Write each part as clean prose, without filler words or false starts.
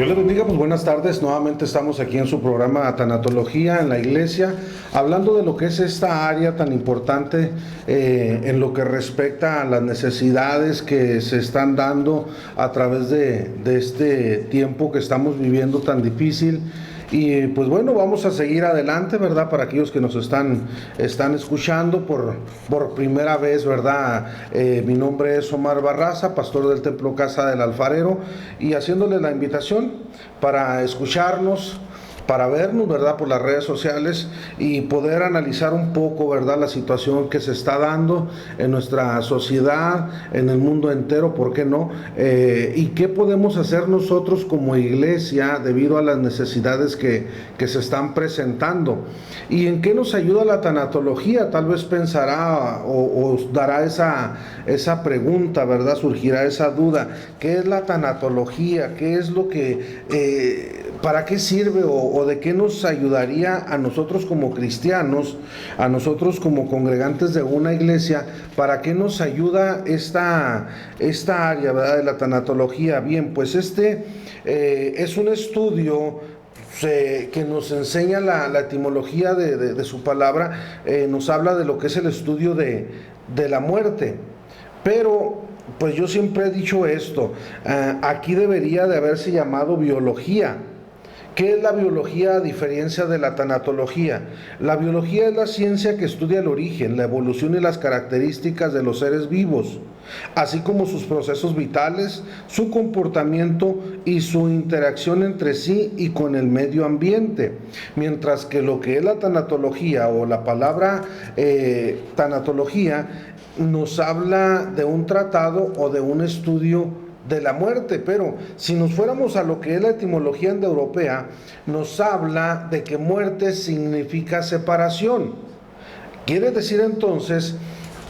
Dios le bendiga, pues buenas tardes. Nuevamente estamos aquí en su programa Tanatología en la iglesia, hablando de lo que es esta área tan importante en lo que respecta a las necesidades que se están dando a través de este tiempo que estamos viviendo tan difícil. Y pues bueno, vamos a seguir adelante, ¿verdad? Para aquellos que nos están escuchando por primera vez, ¿verdad? Mi nombre es Omar Barraza, pastor del Templo Casa del Alfarero, y haciéndole la invitación para escucharnos, para vernos, ¿verdad?, por las redes sociales y poder analizar un poco, ¿verdad?, la situación que se está dando en nuestra sociedad, en el mundo entero, ¿por qué no? Y qué podemos hacer nosotros como iglesia debido a las necesidades que se están presentando. ¿Y en qué nos ayuda la tanatología? Tal vez pensará o dará esa pregunta, ¿verdad? Surgirá esa duda. ¿Qué es la tanatología? ¿Qué es lo que... ¿para qué sirve o de qué nos ayudaría a nosotros como cristianos, a nosotros como congregantes de una iglesia? ¿Para qué nos ayuda esta área, ¿verdad?, de la tanatología? Bien, pues es un estudio que nos enseña la etimología de su palabra, nos habla de lo que es el estudio de la muerte. Pero pues yo siempre he dicho esto, aquí debería de haberse llamado biología. ¿Qué es la biología a diferencia de la tanatología? La biología es la ciencia que estudia el origen, la evolución y las características de los seres vivos, así como sus procesos vitales, su comportamiento y su interacción entre sí y con el medio ambiente. Mientras que lo que es la tanatología o la palabra tanatología nos habla de un tratado o de un estudio de la muerte. Pero si nos fuéramos a lo que es la etimología indoeuropea, nos habla de que muerte significa separación. Quiere decir entonces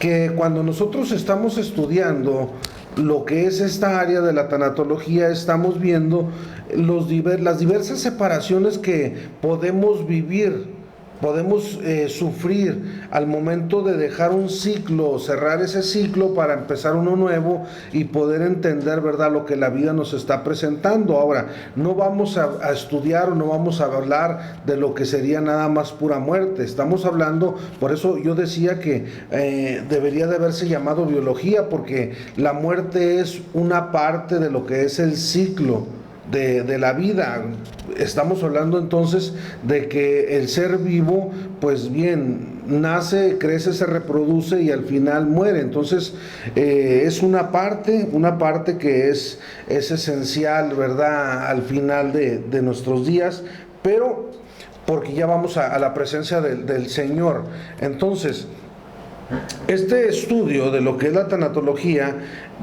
que cuando nosotros estamos estudiando lo que es esta área de la tanatología, estamos viendo las diversas separaciones que podemos vivir, podemos sufrir al momento de dejar un ciclo, cerrar ese ciclo para empezar uno nuevo y poder entender, ¿verdad?, lo que la vida nos está presentando. Ahora, no vamos a estudiar o no vamos a hablar de lo que sería nada más pura muerte. Estamos hablando, por eso yo decía que debería de haberse llamado biología, porque la muerte es una parte de lo que es el ciclo de la vida. Estamos hablando entonces de que el ser vivo, pues bien, nace, crece, se reproduce y al final muere. Entonces es una parte que es esencial, ¿verdad?, al final de nuestros días, pero porque ya vamos a la presencia del Señor. Entonces, este estudio de lo que es la tanatología,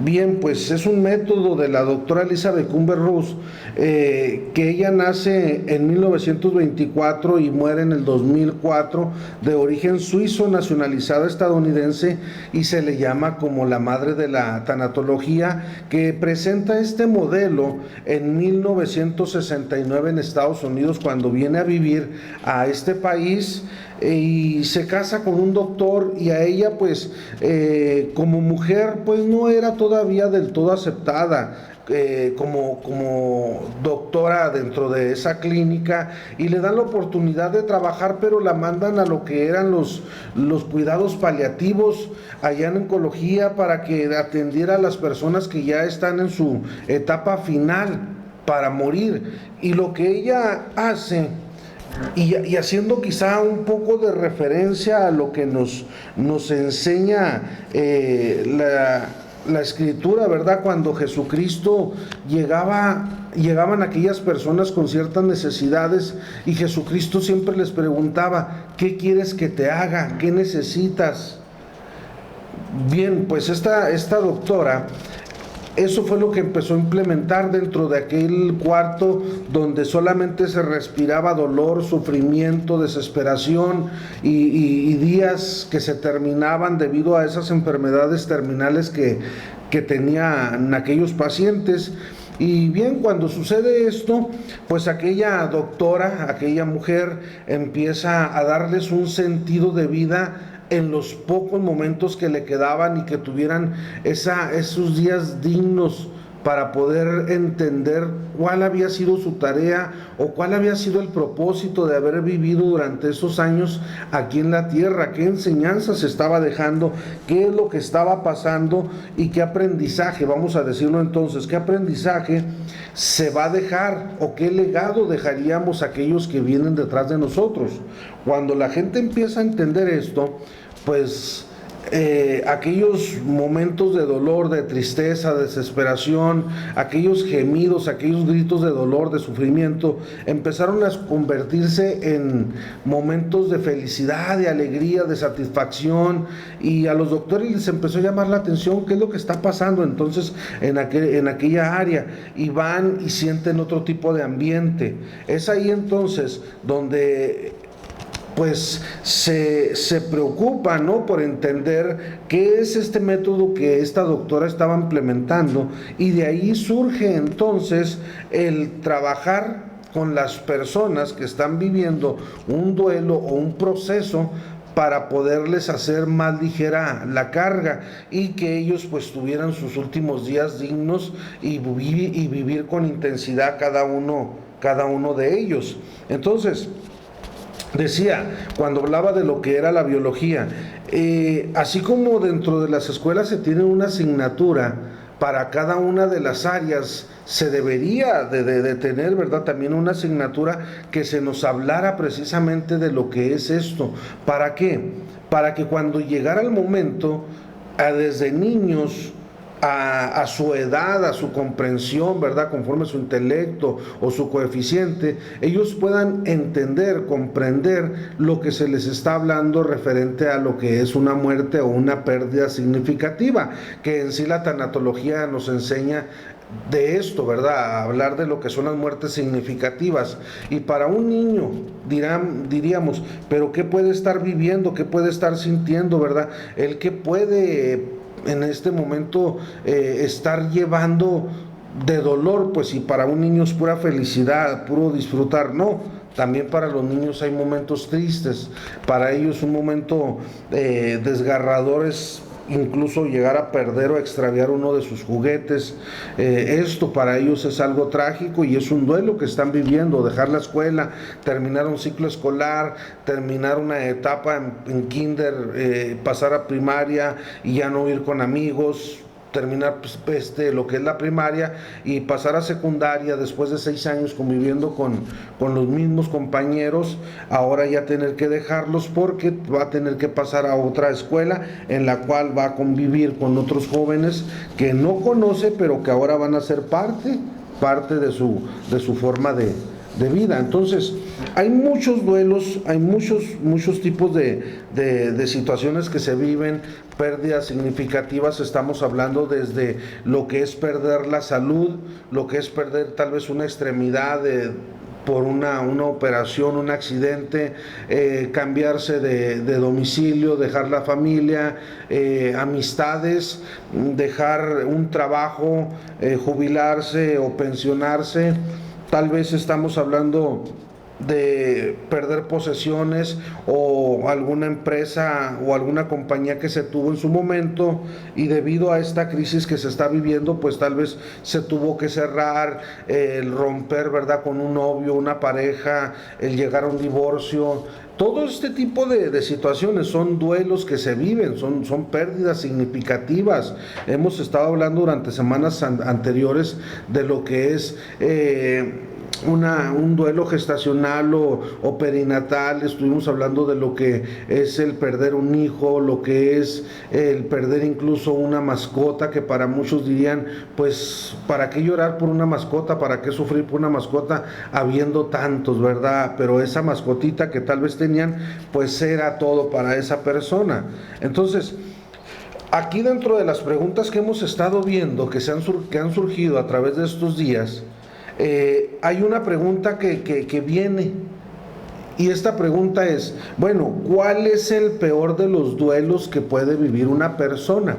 bien, pues es un método de la doctora Elizabeth Kübler-Ross, que ella nace en 1924 y muere en el 2004, de origen suizo, nacionalizada estadounidense, y se le llama como la madre de la tanatología, que presenta este modelo en 1969 en Estados Unidos, cuando viene a vivir a este país y se casa con un doctor, y a ella pues como mujer pues no era todavía del todo aceptada como doctora dentro de esa clínica, y le dan la oportunidad de trabajar, pero la mandan a lo que eran los cuidados paliativos allá en oncología, para que atendiera a las personas que ya están en su etapa final para morir. Y lo que ella hace, y haciendo quizá un poco de referencia a lo que nos enseña la escritura, ¿verdad?, cuando Jesucristo llegaban aquellas personas con ciertas necesidades, y Jesucristo siempre les preguntaba: ¿qué quieres que te haga? ¿Qué necesitas? Bien, pues esta doctora, eso fue lo que empezó a implementar dentro de aquel cuarto donde solamente se respiraba dolor, sufrimiento, desesperación y días que se terminaban debido a esas enfermedades terminales que tenían aquellos pacientes. Y bien, cuando sucede esto, pues aquella doctora, aquella mujer, empieza a darles un sentido de vida en los pocos momentos que le quedaban, y que tuvieran esos días dignos para poder entender cuál había sido su tarea o cuál había sido el propósito de haber vivido durante esos años aquí en la tierra, qué enseñanzas estaba dejando, qué es lo que estaba pasando y qué aprendizaje, vamos a decirlo entonces, qué aprendizaje se va a dejar o qué legado dejaríamos a aquellos que vienen detrás de nosotros. Cuando la gente empieza a entender esto, pues aquellos momentos de dolor, de tristeza, de desesperación, aquellos gemidos, aquellos gritos de dolor, de sufrimiento, empezaron a convertirse en momentos de felicidad, de alegría, de satisfacción, y a los doctores les empezó a llamar la atención qué es lo que está pasando entonces en aquella área, y van y sienten otro tipo de ambiente. Es ahí entonces donde pues se preocupa, ¿no?, por entender qué es este método que esta doctora estaba implementando, y de ahí surge entonces el trabajar con las personas que están viviendo un duelo o un proceso para poderles hacer más ligera la carga y que ellos pues tuvieran sus últimos días dignos y vivir con intensidad cada uno de ellos. Entonces, decía, cuando hablaba de lo que era la biología, así como dentro de las escuelas se tiene una asignatura para cada una de las áreas, se debería de tener, ¿verdad?, también una asignatura que se nos hablara precisamente de lo que es esto. ¿Para qué? Para que cuando llegara el momento, desde niños, a su edad, a su comprensión, ¿verdad?, conforme a su intelecto o su coeficiente, ellos puedan entender, comprender lo que se les está hablando referente a lo que es una muerte o una pérdida significativa, que en sí la tanatología nos enseña de esto, ¿verdad?, a hablar de lo que son las muertes significativas. Y para un niño diríamos, pero ¿qué puede estar viviendo? ¿Qué puede estar sintiendo, verdad? El que puede en este momento estar llevando de dolor, pues si para un niño es pura felicidad, puro disfrutar, no. También para los niños hay momentos tristes, para ellos un momento desgarrador es incluso llegar a perder o extraviar uno de sus juguetes. Esto para ellos es algo trágico y es un duelo que están viviendo, dejar la escuela, terminar un ciclo escolar, terminar una etapa en kinder, pasar a primaria y ya no ir con amigos, terminar lo que es la primaria y pasar a secundaria después de 6 años conviviendo con los mismos compañeros, ahora ya tener que dejarlos porque va a tener que pasar a otra escuela en la cual va a convivir con otros jóvenes que no conoce, pero que ahora van a ser parte de su forma de vida. Entonces, hay muchos duelos, hay muchos tipos de situaciones que se viven, pérdidas significativas. Estamos hablando desde lo que es perder la salud, lo que es perder tal vez una extremidad por una operación, un accidente, cambiarse de domicilio, dejar la familia, amistades, dejar un trabajo, jubilarse o pensionarse. Tal vez estamos hablando de perder posesiones o alguna empresa o alguna compañía que se tuvo en su momento y debido a esta crisis que se está viviendo, pues tal vez se tuvo que cerrar, el romper, ¿verdad?, con un novio, una pareja, el llegar a un divorcio. Todo este tipo de situaciones son duelos que se viven, son pérdidas significativas. Hemos estado hablando durante semanas anteriores de lo que es un duelo gestacional o perinatal. Estuvimos hablando de lo que es el perder un hijo, lo que es el perder incluso una mascota, que para muchos dirían, pues, ¿para qué llorar por una mascota? ¿Para qué sufrir por una mascota habiendo tantos, verdad? Pero esa mascotita que tal vez tenían, pues era todo para esa persona. Entonces, aquí dentro de las preguntas que hemos estado viendo, que han surgido a través de estos días, hay una pregunta que viene, y esta pregunta es, bueno, ¿cuál es el peor de los duelos que puede vivir una persona?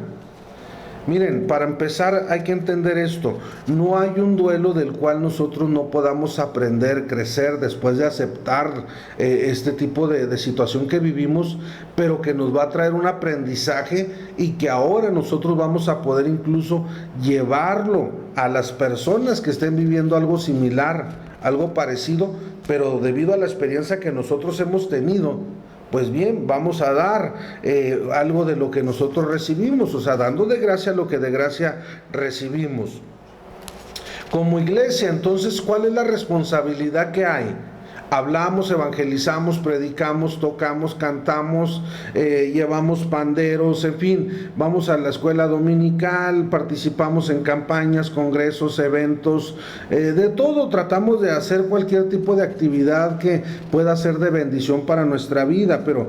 Miren, para empezar hay que entender esto. No hay un duelo del cual nosotros no podamos aprender, crecer después de aceptar este tipo de situación que vivimos, pero que nos va a traer un aprendizaje y que ahora nosotros vamos a poder incluso llevarlo a las personas que estén viviendo algo similar, algo parecido, pero debido a la experiencia que nosotros hemos tenido, pues bien, vamos a dar algo de lo que nosotros recibimos, o sea, dando de gracia lo que de gracia recibimos. Como iglesia, entonces, ¿cuál es la responsabilidad que hay? Hablamos, evangelizamos, predicamos, tocamos, cantamos, llevamos panderos, en fin, vamos a la escuela dominical, participamos en campañas, congresos, eventos, de todo, tratamos de hacer cualquier tipo de actividad que pueda ser de bendición para nuestra vida, pero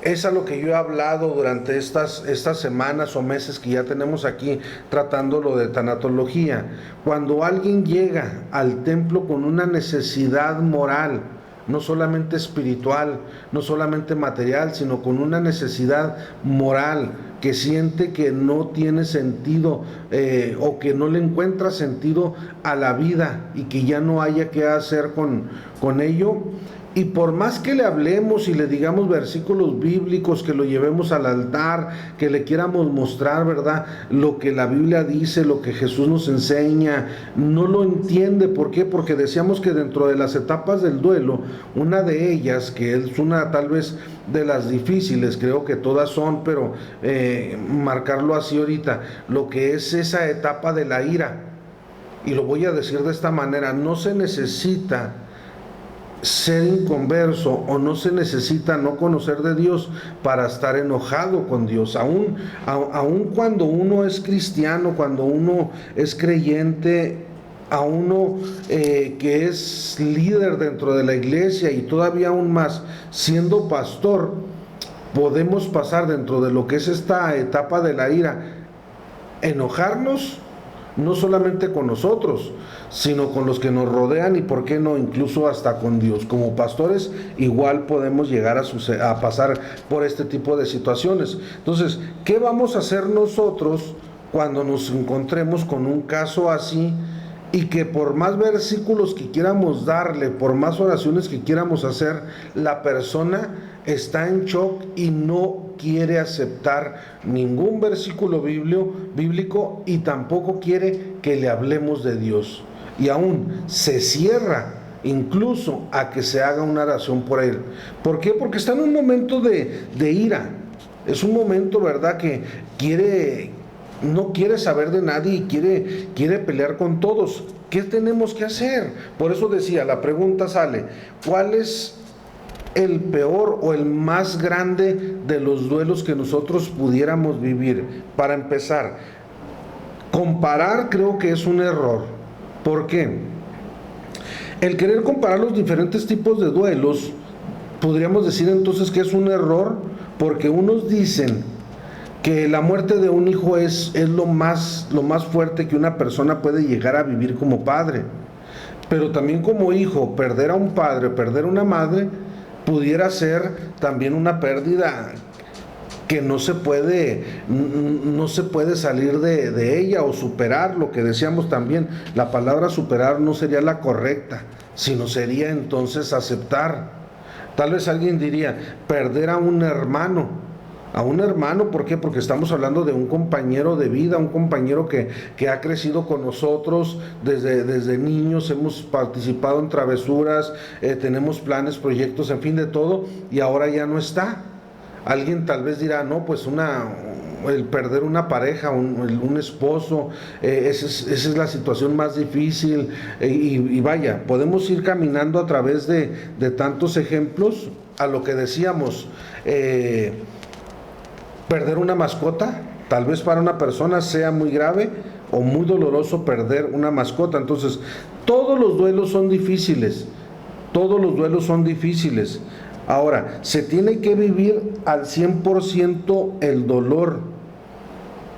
es a lo que yo he hablado durante estas semanas o meses que ya tenemos aquí tratando lo de tanatología. Cuando alguien llega al templo con una necesidad moral, no solamente espiritual, no solamente material, sino con una necesidad moral, que siente que no tiene sentido o que no le encuentra sentido a la vida y que ya no haya qué hacer con ello. Y por más que le hablemos y le digamos versículos bíblicos, que lo llevemos al altar, que le quieramos mostrar, ¿verdad?, lo que la Biblia dice, lo que Jesús nos enseña, no lo entiende. ¿Por qué? Porque decíamos que dentro de las etapas del duelo, una de ellas, que es una tal vez de las difíciles, creo que todas son, pero marcarlo así ahorita, lo que es esa etapa de la ira. Y lo voy a decir de esta manera: no se necesita ser inconverso o no se necesita no conocer de Dios para estar enojado con Dios. Aún cuando uno es cristiano, cuando uno es creyente, a uno que es líder dentro de la iglesia y todavía aún más siendo pastor, podemos pasar dentro de lo que es esta etapa de la ira, enojarnos no solamente con nosotros, sino con los que nos rodean y por qué no, incluso hasta con Dios. Como pastores igual podemos llegar a pasar por este tipo de situaciones. Entonces, ¿qué vamos a hacer nosotros cuando nos encontremos con un caso así? Y que por más versículos que quieramos darle, por más oraciones que quieramos hacer, la persona está en shock y no quiere aceptar ningún versículo bíblico y tampoco quiere que le hablemos de Dios. Y aún se cierra incluso a que se haga una oración por él. ¿Por qué? Porque está en un momento de ira. Es un momento, ¿verdad?, que no quiere saber de nadie y quiere pelear con todos. ¿Qué tenemos que hacer? Por eso decía, la pregunta sale: ¿cuál es el peor o el más grande de los duelos que nosotros pudiéramos vivir? Para empezar, comparar creo que es un error. ¿Por qué? El querer comparar los diferentes tipos de duelos, podríamos decir entonces que es un error, porque unos dicen que la muerte de un hijo es lo más fuerte que una persona puede llegar a vivir como padre. Pero también como hijo, perder a un padre, perder a una madre, pudiera ser también una pérdida que no se puede salir de ella o superar. Lo que decíamos también, la palabra superar no sería la correcta, sino sería entonces aceptar. Tal vez alguien diría, perder a un hermano. ¿Por qué? Porque estamos hablando de un compañero de vida, un compañero que ha crecido con nosotros desde niños, hemos participado en travesuras, tenemos planes, proyectos, en fin, de todo, y ahora ya no está. Alguien tal vez dirá, no, pues el perder una pareja, un esposo, esa es la situación más difícil, y vaya, podemos ir caminando a través de tantos ejemplos a lo que decíamos. Perder una mascota, tal vez para una persona sea muy grave o muy doloroso perder una mascota. Entonces, todos los duelos son difíciles, Ahora, se tiene que vivir al 100% el dolor,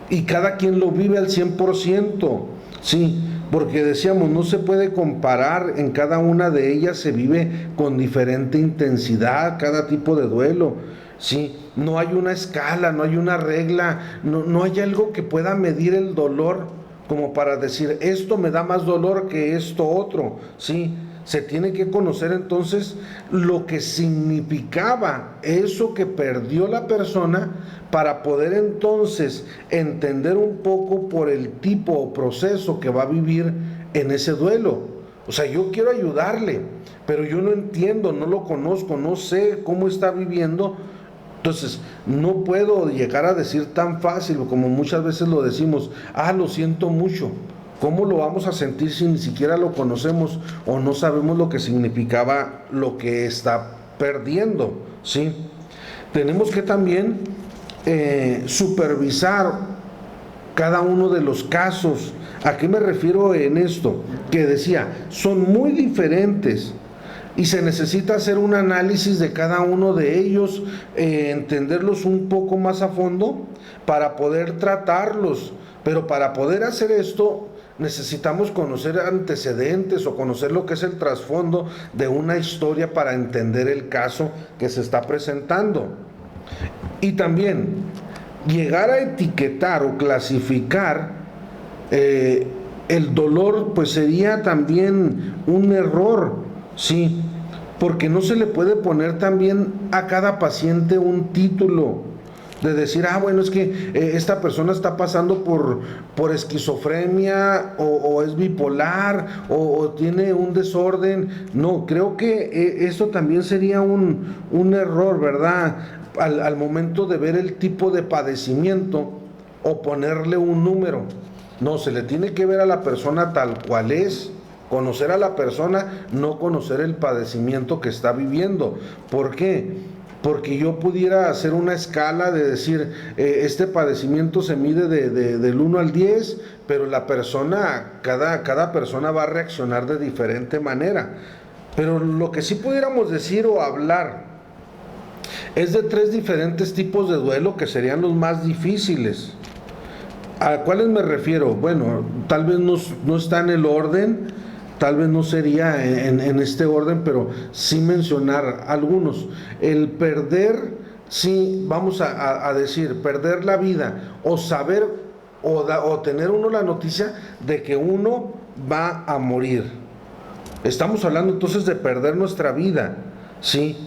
y cada quien lo vive al 100%, sí, porque decíamos, no se puede comparar, en cada una de ellas se vive con diferente intensidad cada tipo de duelo. ¿sí? No hay una escala, no hay una regla, no hay algo que pueda medir el dolor como para decir, esto me da más dolor que esto otro, ¿sí? Se tiene que conocer entonces lo que significaba eso que perdió la persona para poder entonces entender un poco por el tipo o proceso que va a vivir en ese duelo. O sea, yo quiero ayudarle, pero yo no entiendo, no lo conozco, no sé cómo está viviendo. Entonces, no puedo llegar a decir tan fácil como muchas veces lo decimos, lo siento mucho. ¿Cómo lo vamos a sentir si ni siquiera lo conocemos o no sabemos lo que significaba lo que está perdiendo? ¿Sí? Tenemos que también supervisar cada uno de los casos. ¿A qué me refiero en esto? Que decía, son muy diferentes y se necesita hacer un análisis de cada uno de ellos, entenderlos un poco más a fondo para poder tratarlos. Pero para poder hacer esto necesitamos conocer antecedentes o conocer lo que es el trasfondo de una historia para entender el caso que se está presentando. Y también llegar a etiquetar o clasificar el dolor, pues sería también un error, sí, porque no se le puede poner también a cada paciente un título de decir, bueno, es que esta persona está pasando por esquizofrenia o es bipolar o tiene un desorden. No, creo que eso también sería un error, ¿verdad? Al momento de ver el tipo de padecimiento o ponerle un número. No, se le tiene que ver a la persona tal cual es, conocer a la persona, no conocer el padecimiento que está viviendo. ¿Por qué? Porque yo pudiera hacer una escala de decir, este padecimiento se mide del 1 al 10, pero la persona, cada persona va a reaccionar de diferente manera. Pero lo que sí pudiéramos decir o hablar es de 3 diferentes tipos de duelo que serían los más difíciles. ¿A cuáles me refiero? Bueno, tal vez no está en el orden, tal vez no sería en este orden, pero sí mencionar algunos. El perder, sí, vamos a decir, perder la vida o saber o tener uno la noticia de que uno va a morir. Estamos hablando entonces de perder nuestra vida, ¿sí?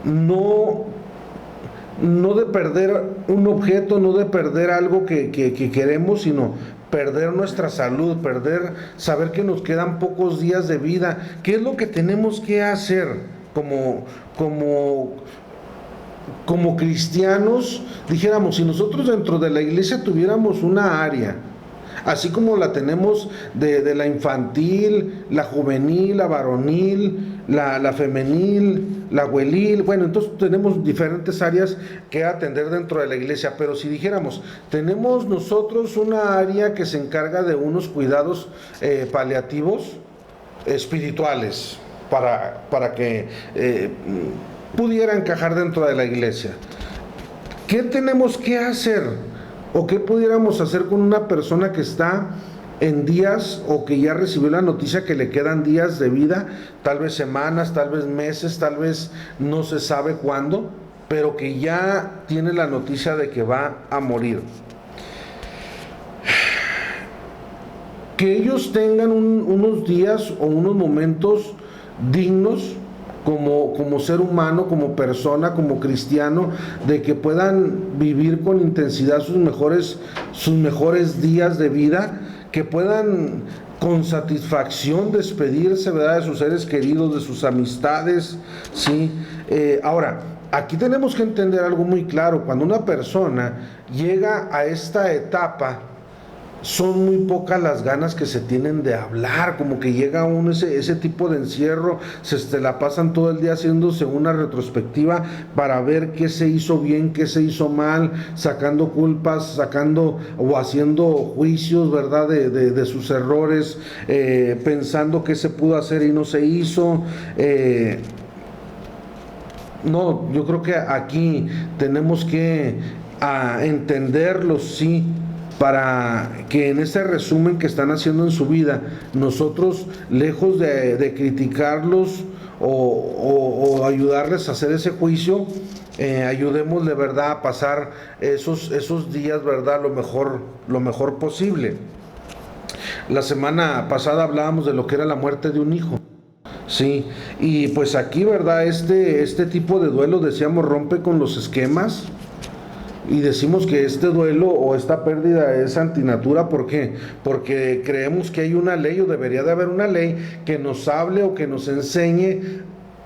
No de perder un objeto, no de perder algo que queremos, sino perder nuestra salud, saber que nos quedan pocos días de vida. ¿Qué es lo que tenemos que hacer como cristianos? Dijéramos, si nosotros dentro de la iglesia tuviéramos una área, así como la tenemos de la infantil, la juvenil, la varonil, la femenil, la huelil, bueno, entonces tenemos diferentes áreas que atender dentro de la iglesia, pero si dijéramos, tenemos nosotros una área que se encarga de unos cuidados paliativos espirituales para que pudiera encajar dentro de la iglesia. ¿Qué tenemos que hacer? ¿O qué pudiéramos hacer con una persona que está en días o que ya recibió la noticia que le quedan días de vida, tal vez semanas, tal vez meses, tal vez no se sabe cuándo, pero que ya tiene la noticia de que va a morir? Que ellos tengan unos días o unos momentos dignos como ser humano, como persona, como cristiano, de que puedan vivir con intensidad sus mejores días de vida, que puedan con satisfacción despedirse, ¿verdad?, de sus seres queridos, de sus amistades, ¿sí? Ahora, aquí tenemos que entender algo muy claro. Cuando una persona llega a esta etapa, son muy pocas las ganas que se tienen de hablar, como que llega uno ese tipo de encierro, se la pasan todo el día haciéndose una retrospectiva para ver qué se hizo bien, qué se hizo mal, sacando culpas, o haciendo juicios, ¿verdad?, de sus errores, pensando qué se pudo hacer y no se hizo. No, yo creo que aquí tenemos que entenderlo, sí, para que en ese resumen que están haciendo en su vida, nosotros, lejos de criticarlos o ayudarles a hacer ese juicio, ayudemos de verdad a pasar esos días, ¿verdad?, lo mejor posible. La semana pasada hablábamos de lo que era la muerte de un hijo. Sí, y pues aquí, ¿verdad? Este tipo de duelo, decíamos, rompe con los esquemas y decimos que este duelo o esta pérdida es antinatura. ¿Por qué? Porque creemos que hay una ley o debería de haber una ley que nos hable o que nos enseñe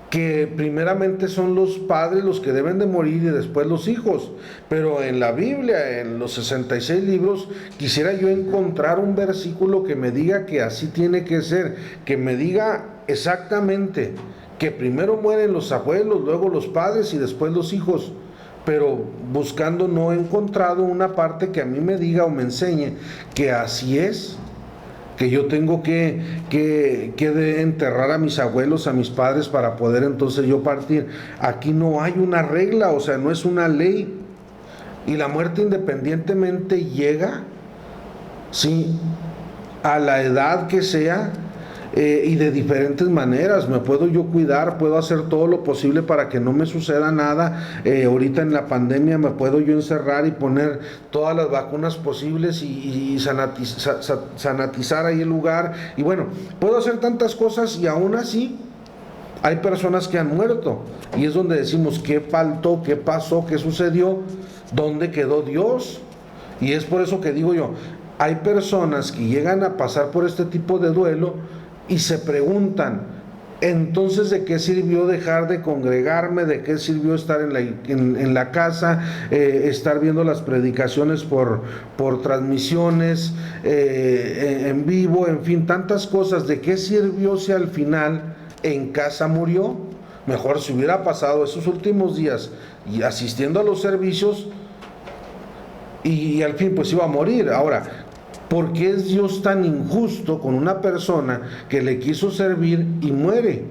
que primeramente son los padres los que deben de morir y después los hijos. Pero en la Biblia, en los 66 libros, quisiera yo encontrar un versículo que me diga que así tiene que ser, que me diga exactamente que primero mueren los abuelos, luego los padres y después los hijos. Pero buscando no he encontrado una parte que a mí me diga o me enseñe que así es, que yo tengo que enterrar a mis abuelos, a mis padres para poder entonces yo partir. Aquí no hay una regla, o sea, no es una ley. Y la muerte independientemente llega, sí, a la edad que sea, y de diferentes maneras. Me puedo yo cuidar, puedo hacer todo lo posible para que no me suceda nada. Ahorita en la pandemia me puedo yo encerrar y poner todas las vacunas posibles y sanatizar ahí el lugar. Y bueno, puedo hacer tantas cosas y aún así hay personas que han muerto. Y es donde decimos, ¿qué faltó? ¿Qué pasó? ¿Qué sucedió? ¿Dónde quedó Dios? Y es por eso que digo yo, hay personas que llegan a pasar por este tipo de duelo y se preguntan, entonces, ¿de qué sirvió dejar de congregarme? ¿De qué sirvió estar en la casa, estar viendo las predicaciones por transmisiones en vivo, en fin, tantas cosas? ¿De qué sirvió si al final en casa murió? Mejor si hubiera pasado esos últimos días y asistiendo a los servicios y al fin pues iba a morir. Ahora, ¿por qué es Dios tan injusto con una persona que le quiso servir y muere?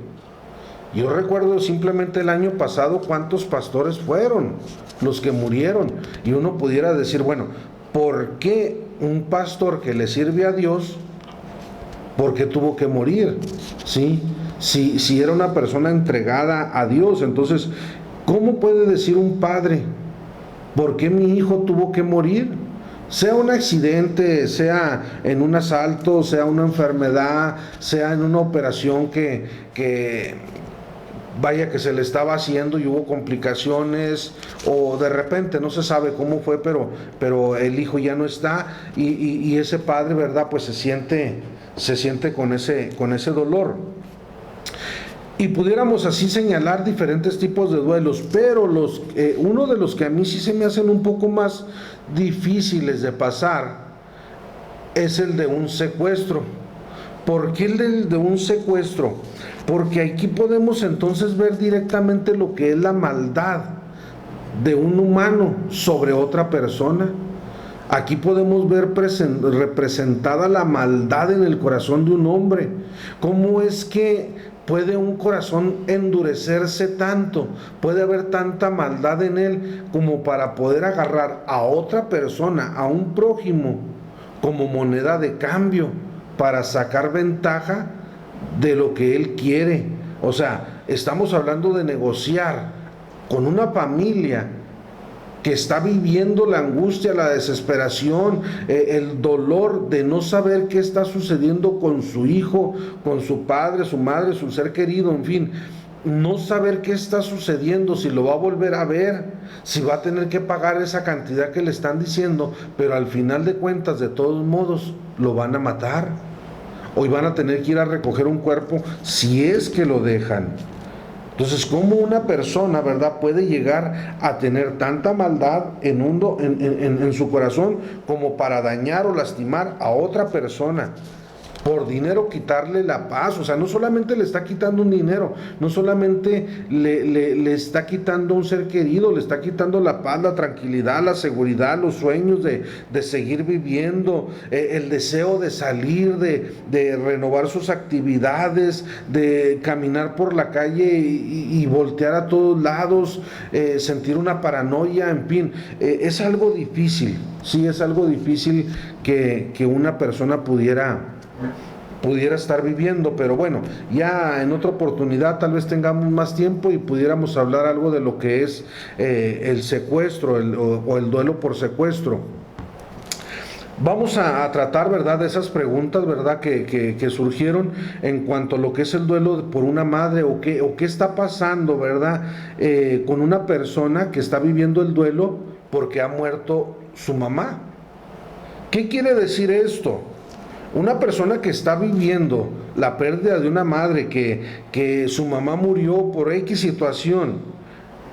Yo recuerdo simplemente el año pasado cuántos pastores fueron los que murieron. Y uno pudiera decir, bueno, ¿por qué un pastor que le sirve a Dios, por qué tuvo que morir? ¿Sí? Si era una persona entregada a Dios, entonces, ¿cómo puede decir un padre, ¿por qué mi hijo tuvo que morir? Sea un accidente, sea en un asalto, sea una enfermedad, sea en una operación que vaya que se le estaba haciendo y hubo complicaciones, o de repente no se sabe cómo fue, pero el hijo ya no está y ese padre, ¿verdad? Pues se siente con ese dolor. Y pudiéramos así señalar diferentes tipos de duelos, pero uno de los que a mí sí se me hacen un poco más difíciles de pasar es el de un secuestro. ¿Por qué el de un secuestro? Porque aquí podemos entonces ver directamente lo que es la maldad de un humano sobre otra persona. Aquí podemos ver representada la maldad en el corazón de un hombre. ¿Cómo es que puede un corazón endurecerse tanto? Puede haber tanta maldad en él como para poder agarrar a otra persona, a un prójimo, como moneda de cambio para sacar ventaja de lo que él quiere. O sea, estamos hablando de negociar con una familia que está viviendo la angustia, la desesperación, el dolor de no saber qué está sucediendo con su hijo, con su padre, su madre, su ser querido, en fin, no saber qué está sucediendo, si lo va a volver a ver, si va a tener que pagar esa cantidad que le están diciendo, pero al final de cuentas, de todos modos, lo van a matar, o van a tener que ir a recoger un cuerpo si es que lo dejan. Entonces, ¿cómo una persona, verdad, puede llegar a tener tanta maldad en su corazón como para dañar o lastimar a otra persona? Por dinero quitarle la paz. O sea, no solamente le está quitando un dinero, no solamente le está quitando un ser querido, le está quitando la paz, la tranquilidad, la seguridad, los sueños de seguir viviendo, el deseo de salir, de renovar sus actividades, de caminar por la calle y voltear a todos lados, sentir una paranoia, en fin, es algo difícil, sí, es algo difícil que una persona pudiera pudiera estar viviendo, pero bueno, ya en otra oportunidad tal vez tengamos más tiempo y pudiéramos hablar algo de lo que es el secuestro o el duelo por secuestro. Vamos a tratar, ¿verdad?, de esas preguntas, ¿verdad?, que surgieron en cuanto a lo que es el duelo por una madre o qué está pasando, ¿verdad?, con una persona que está viviendo el duelo porque ha muerto su mamá. ¿Qué quiere decir esto? Una persona que está viviendo la pérdida de una madre, que su mamá murió por X situación,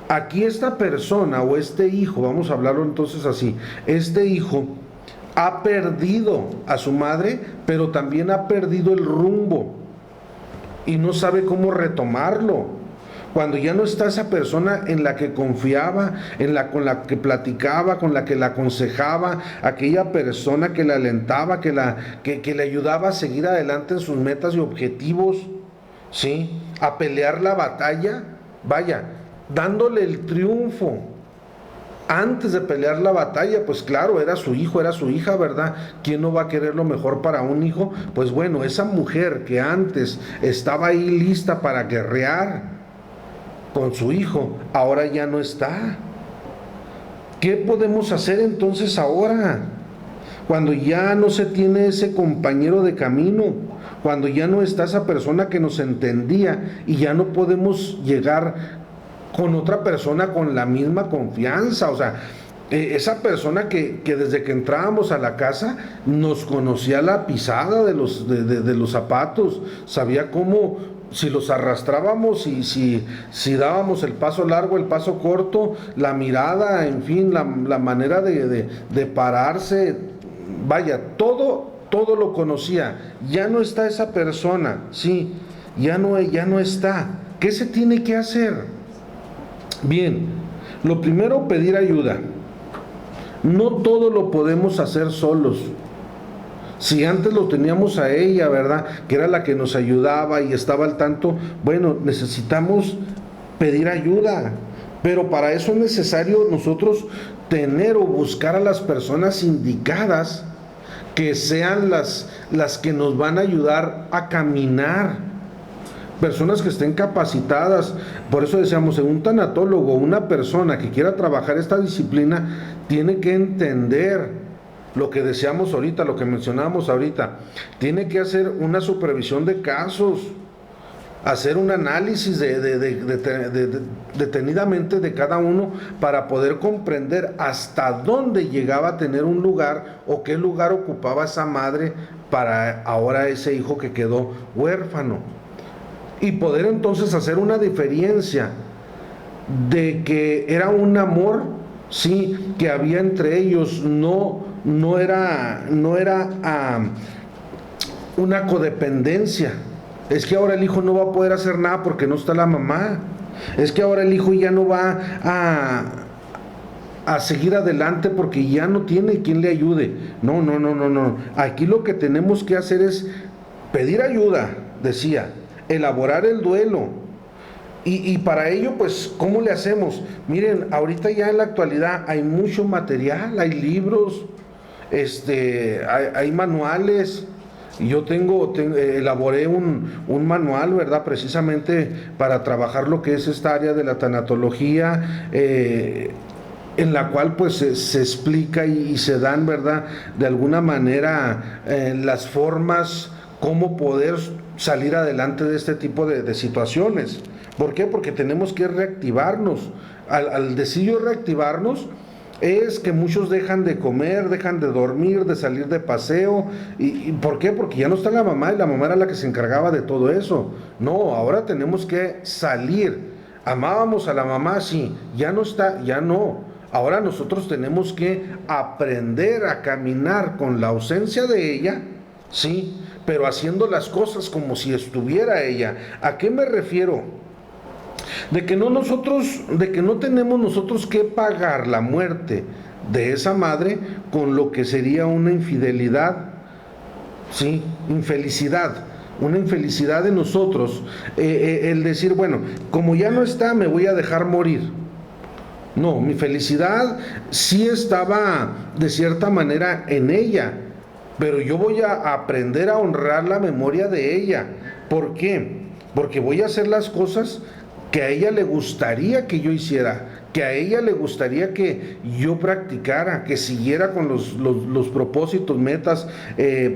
aquí esta persona o este hijo, vamos a hablarlo entonces así, este hijo ha perdido a su madre, pero también ha perdido el rumbo y no sabe cómo retomarlo. Cuando ya no está esa persona en la que confiaba, con la que platicaba, con la que la aconsejaba, aquella persona que la alentaba, que le ayudaba a seguir adelante en sus metas y objetivos, ¿sí?, a pelear la batalla, vaya, dándole el triunfo. Antes de pelear la batalla, pues claro, era su hijo, era su hija, ¿verdad? ¿Quién no va a querer lo mejor para un hijo? Pues bueno, esa mujer que antes estaba ahí lista para guerrear con su hijo, ahora ya no está. ¿Qué podemos hacer entonces ahora? Cuando ya no se tiene ese compañero de camino, cuando ya no está esa persona que nos entendía y ya no podemos llegar con otra persona con la misma confianza, o sea, esa persona que desde que entrábamos a la casa nos conocía la pisada de los zapatos, sabía cómo, si los arrastrábamos y si dábamos el paso largo, el paso corto, la mirada, en fin, la manera de pararse, vaya, todo lo conocía. Ya no está esa persona, sí, ya no está. ¿Qué se tiene que hacer? Bien, lo primero, pedir ayuda. No todo lo podemos hacer solos. Si antes lo teníamos a ella, ¿verdad?, que era la que nos ayudaba y estaba al tanto, bueno, necesitamos pedir ayuda. Pero para eso es necesario nosotros tener o buscar a las personas indicadas que sean las que nos van a ayudar a caminar. Personas que estén capacitadas. Por eso decíamos, un tanatólogo, una persona que quiera trabajar esta disciplina, tiene que entender lo que deseamos ahorita, lo que mencionábamos ahorita. Tiene que hacer una supervisión de casos, hacer un análisis detenidamente de cada uno para poder comprender hasta dónde llegaba a tener un lugar o qué lugar ocupaba esa madre para ahora ese hijo que quedó huérfano. Y poder entonces hacer una diferencia de que era un amor, sí, que había entre ellos, no era una codependencia. Es que ahora el hijo no va a poder hacer nada porque no está la mamá. Es que ahora el hijo ya no va a seguir adelante porque ya no tiene quien le ayude. No. Aquí lo que tenemos que hacer es pedir ayuda, decía, elaborar el duelo. Y para ello, pues, ¿cómo le hacemos? Miren, ahorita ya en la actualidad hay mucho material, hay libros, hay manuales. Yo elaboré un manual, ¿verdad?, precisamente para trabajar lo que es esta área de la tanatología, en la cual pues se explica y se dan, ¿verdad?, de alguna manera las formas, cómo poder salir adelante de este tipo de situaciones. ¿Por qué? Porque tenemos que reactivarnos. Al decir yo reactivarnos, es que muchos dejan de comer, dejan de dormir, de salir de paseo. ¿Y por qué? Porque ya no está la mamá, y la mamá era la que se encargaba de todo eso. No, ahora tenemos que salir. Amábamos a la mamá, sí, ya no está, ya no. Ahora nosotros tenemos que aprender a caminar con la ausencia de ella, sí, pero haciendo las cosas como si estuviera ella. ¿A qué me refiero? De que no tenemos nosotros que pagar la muerte de esa madre con lo que sería una infidelidad, sí, una infelicidad de nosotros, el decir, bueno, como ya no está, me voy a dejar morir. No, mi felicidad sí estaba de cierta manera en ella, pero yo voy a aprender a honrar la memoria de ella. ¿Por qué? Porque voy a hacer las cosas que a ella le gustaría que yo hiciera, que a ella le gustaría que yo practicara, que siguiera con los propósitos, metas,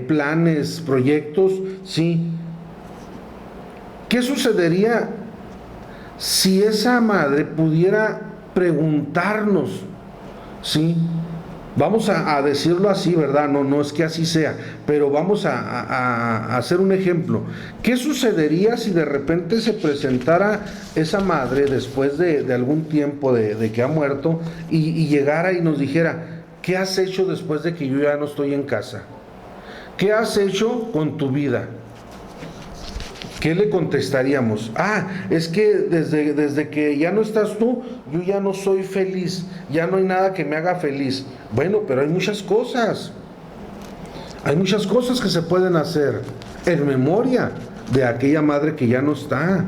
planes, proyectos, ¿sí? ¿Qué sucedería si esa madre pudiera preguntarnos, ¿sí? Vamos a decirlo así, ¿verdad? No es que así sea, pero vamos a hacer un ejemplo. ¿Qué sucedería si de repente se presentara esa madre después de algún tiempo de que ha muerto y llegara y nos dijera, ¿qué has hecho después de que yo ya no estoy en casa? ¿Qué has hecho con tu vida? ¿Qué le contestaríamos? Es que desde que ya no estás tú, yo ya no soy feliz, ya no hay nada que me haga feliz. Bueno, pero hay muchas cosas que se pueden hacer en memoria de aquella madre que ya no está.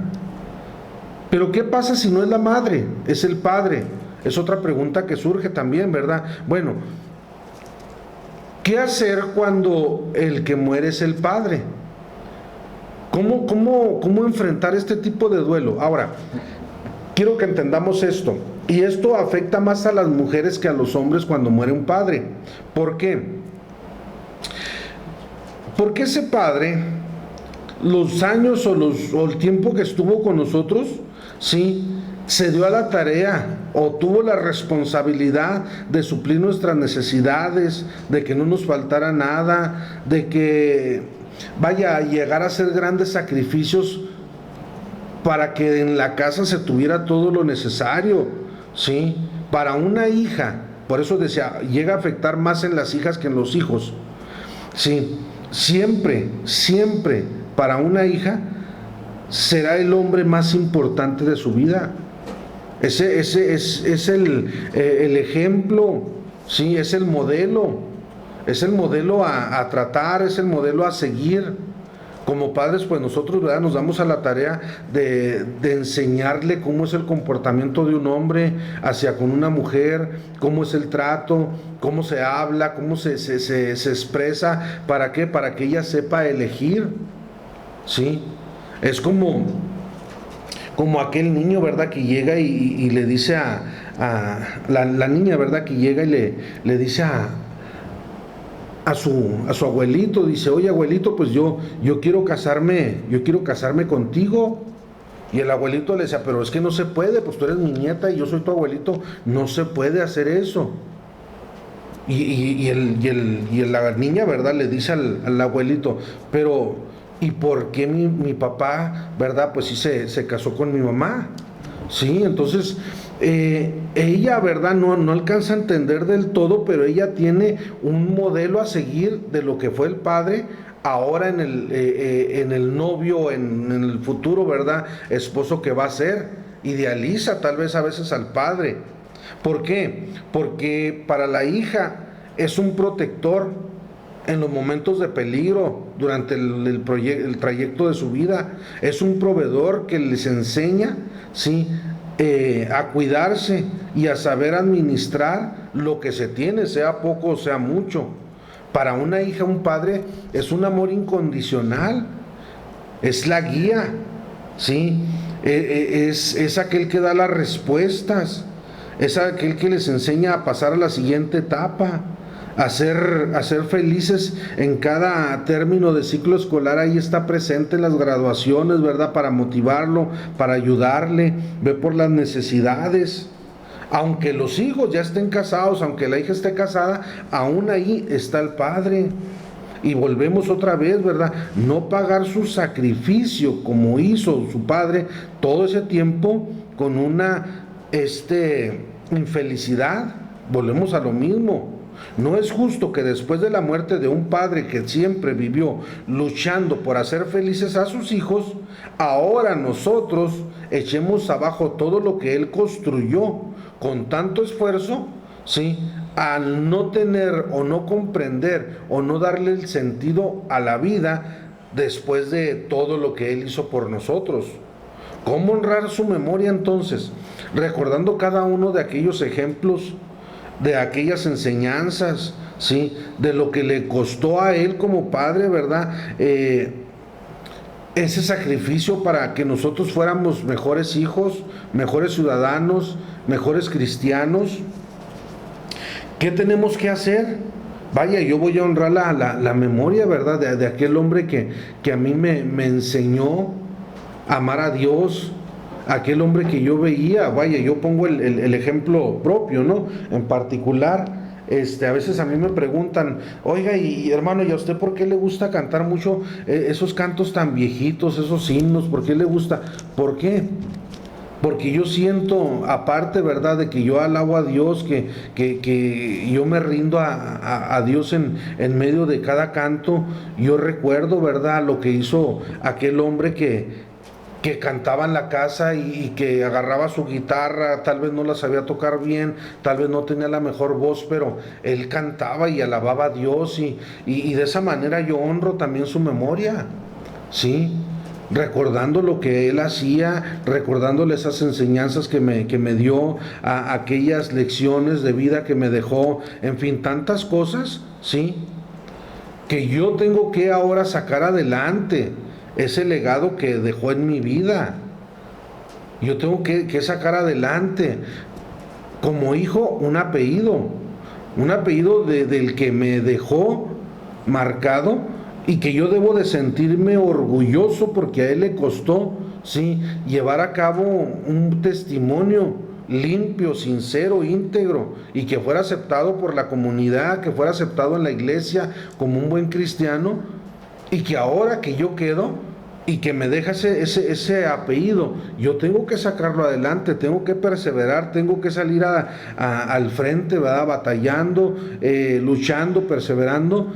Pero ¿qué pasa si no es la madre, es el padre? Es otra pregunta que surge también, ¿verdad? Bueno, ¿qué hacer cuando el que muere es el padre? ¿Cómo enfrentar este tipo de duelo? Ahora, quiero que entendamos esto, y esto afecta más a las mujeres que a los hombres cuando muere un padre. ¿Por qué? Porque ese padre, los años o el tiempo que estuvo con nosotros, sí, se dio a la tarea o tuvo la responsabilidad de suplir nuestras necesidades, de que no nos faltara nada, de que vaya a llegar a hacer grandes sacrificios para que en la casa se tuviera todo lo necesario, ¿sí? Para una hija, por eso decía, llega a afectar más en las hijas que en los hijos, ¿sí? Siempre para una hija será el hombre más importante de su vida. Ese es el ejemplo, ¿sí? Es el modelo. Es el modelo a tratar, es el modelo a seguir. Como padres, pues nosotros, ¿verdad?, nos damos a la tarea de enseñarle cómo es el comportamiento de un hombre hacia con una mujer, cómo es el trato, cómo se habla, cómo se expresa. ¿Para qué? Para que ella sepa elegir, ¿sí? Es como aquel niño, ¿verdad?, que llega y le dice a la niña, ¿verdad?, que llega y le dice a su abuelito, dice, oye abuelito, pues yo quiero casarme contigo. Y el abuelito le decía, pero es que no se puede, pues tú eres mi nieta y yo soy tu abuelito, no se puede hacer eso. Y la niña, ¿verdad?, le dice al abuelito, pero ¿y por qué mi papá, ¿verdad?, pues sí se casó con mi mamá? Sí, entonces ella, ¿verdad?, no alcanza a entender del todo, pero ella tiene un modelo a seguir de lo que fue el padre, ahora en el novio, en el futuro, ¿verdad?, esposo que va a ser. Idealiza tal vez a veces al padre. ¿Por qué? Porque para la hija es un protector en los momentos de peligro, durante el trayecto de su vida. Es un proveedor que les enseña, ¿sí?, a cuidarse y a saber administrar lo que se tiene, sea poco o sea mucho. Para una hija, un padre es un amor incondicional, es la guía, ¿sí? Es aquel que da las respuestas, es aquel que les enseña a pasar a la siguiente etapa, a ser felices en cada término de ciclo escolar. Ahí está presente en las graduaciones, ¿verdad?, para motivarlo, para ayudarle, ve por las necesidades. Aunque los hijos ya estén casados, aunque la hija esté casada, aún ahí está el padre. Y volvemos otra vez, ¿verdad?, no pagar su sacrificio como hizo su padre todo ese tiempo con una infelicidad. Volvemos a lo mismo. No es justo que después de la muerte de un padre que siempre vivió luchando por hacer felices a sus hijos, ahora nosotros echemos abajo todo lo que él construyó con tanto esfuerzo, ¿sí?, al no tener o no comprender o no darle el sentido a la vida después de todo lo que él hizo por nosotros. ¿Cómo honrar su memoria entonces? Recordando cada uno de aquellos ejemplos, de aquellas enseñanzas, ¿sí? De lo que le costó a él como padre, ¿verdad? Ese sacrificio para que nosotros fuéramos mejores hijos, mejores ciudadanos, mejores cristianos. ¿Qué tenemos que hacer? Vaya, yo voy a honrar la memoria, ¿verdad? De aquel hombre que a mí me enseñó a amar a Dios, aquel hombre que yo veía. Vaya, yo pongo el ejemplo propio, ¿no? En particular, a veces a mí me preguntan, oiga, y hermano, ¿y a usted por qué le gusta cantar mucho esos cantos tan viejitos, esos himnos? ¿Por qué le gusta? ¿Por qué? Porque yo siento, aparte, ¿verdad?, de que yo alabo a Dios, que yo me rindo a Dios en medio de cada canto. Yo recuerdo, ¿verdad?, lo que hizo aquel hombre que cantaba en la casa y que agarraba su guitarra. Tal vez no la sabía tocar bien, tal vez no tenía la mejor voz, pero él cantaba y alababa a Dios, y de esa manera yo honro también su memoria, ¿sí? Recordando lo que él hacía, recordándole esas enseñanzas que me dio, a aquellas lecciones de vida que me dejó, en fin, tantas cosas, ¿sí? Que yo tengo que ahora sacar adelante ese legado que dejó en mi vida. Yo tengo que sacar adelante como hijo un apellido del que me dejó marcado, y que yo debo de sentirme orgulloso porque a él le costó, sí, llevar a cabo un testimonio limpio, sincero, íntegro, y que fuera aceptado por la comunidad, que fuera aceptado en la iglesia como un buen cristiano, y que ahora que yo quedo y que me deja ese apellido, yo tengo que sacarlo adelante, tengo que perseverar, tengo que salir al frente, ¿verdad? Batallando, luchando, perseverando.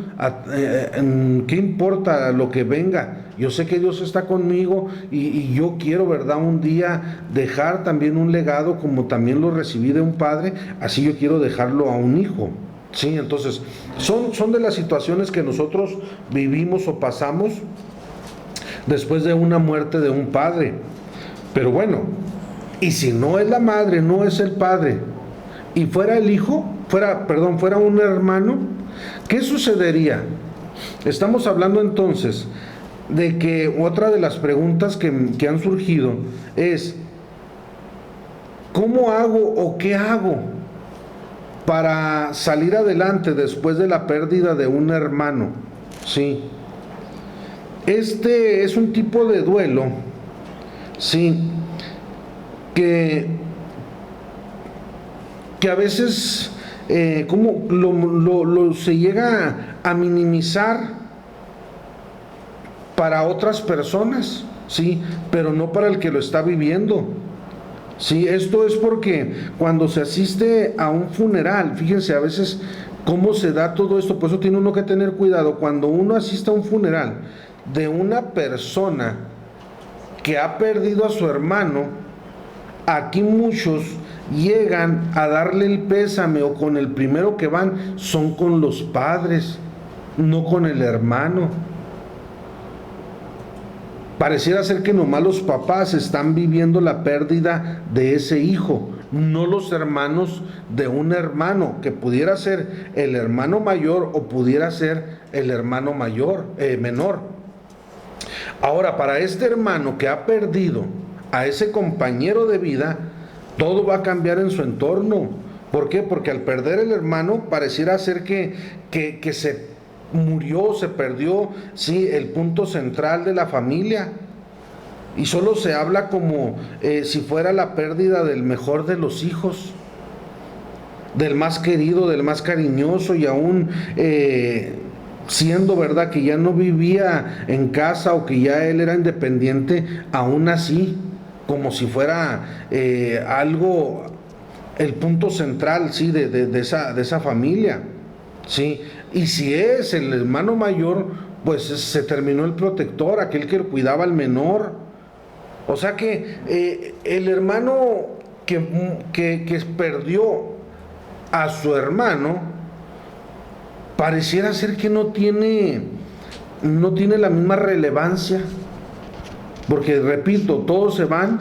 ¿Qué importa lo que venga? Yo sé que Dios está conmigo, y yo quiero, ¿verdad?, un día dejar también un legado, como también lo recibí de un padre, así yo quiero dejarlo a un hijo. Sí, entonces, son de las situaciones que nosotros vivimos o pasamos después de una muerte de un padre. Pero bueno, y si no es la madre, no es el padre, y fuera el hijo, fuera un hermano, ¿qué sucedería? Estamos hablando entonces de que otra de las preguntas que han surgido es, ¿cómo hago o qué hago para salir adelante después de la pérdida de un hermano? Sí. Este es un tipo de duelo, sí, que a veces como se llega a minimizar para otras personas, sí, pero no para el que lo está viviendo. Sí, esto es porque cuando se asiste a un funeral, fíjense a veces cómo se da todo esto. Por eso tiene uno que tener cuidado cuando uno asiste a un funeral de una persona que ha perdido a su hermano. Aquí muchos llegan a darle el pésame, o con el primero que van son con los padres, no con el hermano. Pareciera ser que nomás los papás están viviendo la pérdida de ese hijo, no los hermanos de un hermano, que pudiera ser el hermano mayor o pudiera ser el hermano menor. Ahora, para este hermano que ha perdido a ese compañero de vida, todo va a cambiar en su entorno. ¿Por qué? Porque al perder el hermano, pareciera ser que se murió, se perdió, sí, el punto central de la familia. Y solo se habla como si fuera la pérdida del mejor de los hijos, del más querido, del más cariñoso, y aún siendo verdad que ya no vivía en casa o que ya él era independiente, aún así, como si fuera algo, el punto central, sí, de esa familia, sí. Y si es el hermano mayor, pues se terminó el protector, aquel que cuidaba al menor. O sea que el hermano que perdió a su hermano, pareciera ser que no tiene la misma relevancia, porque repito, todos se van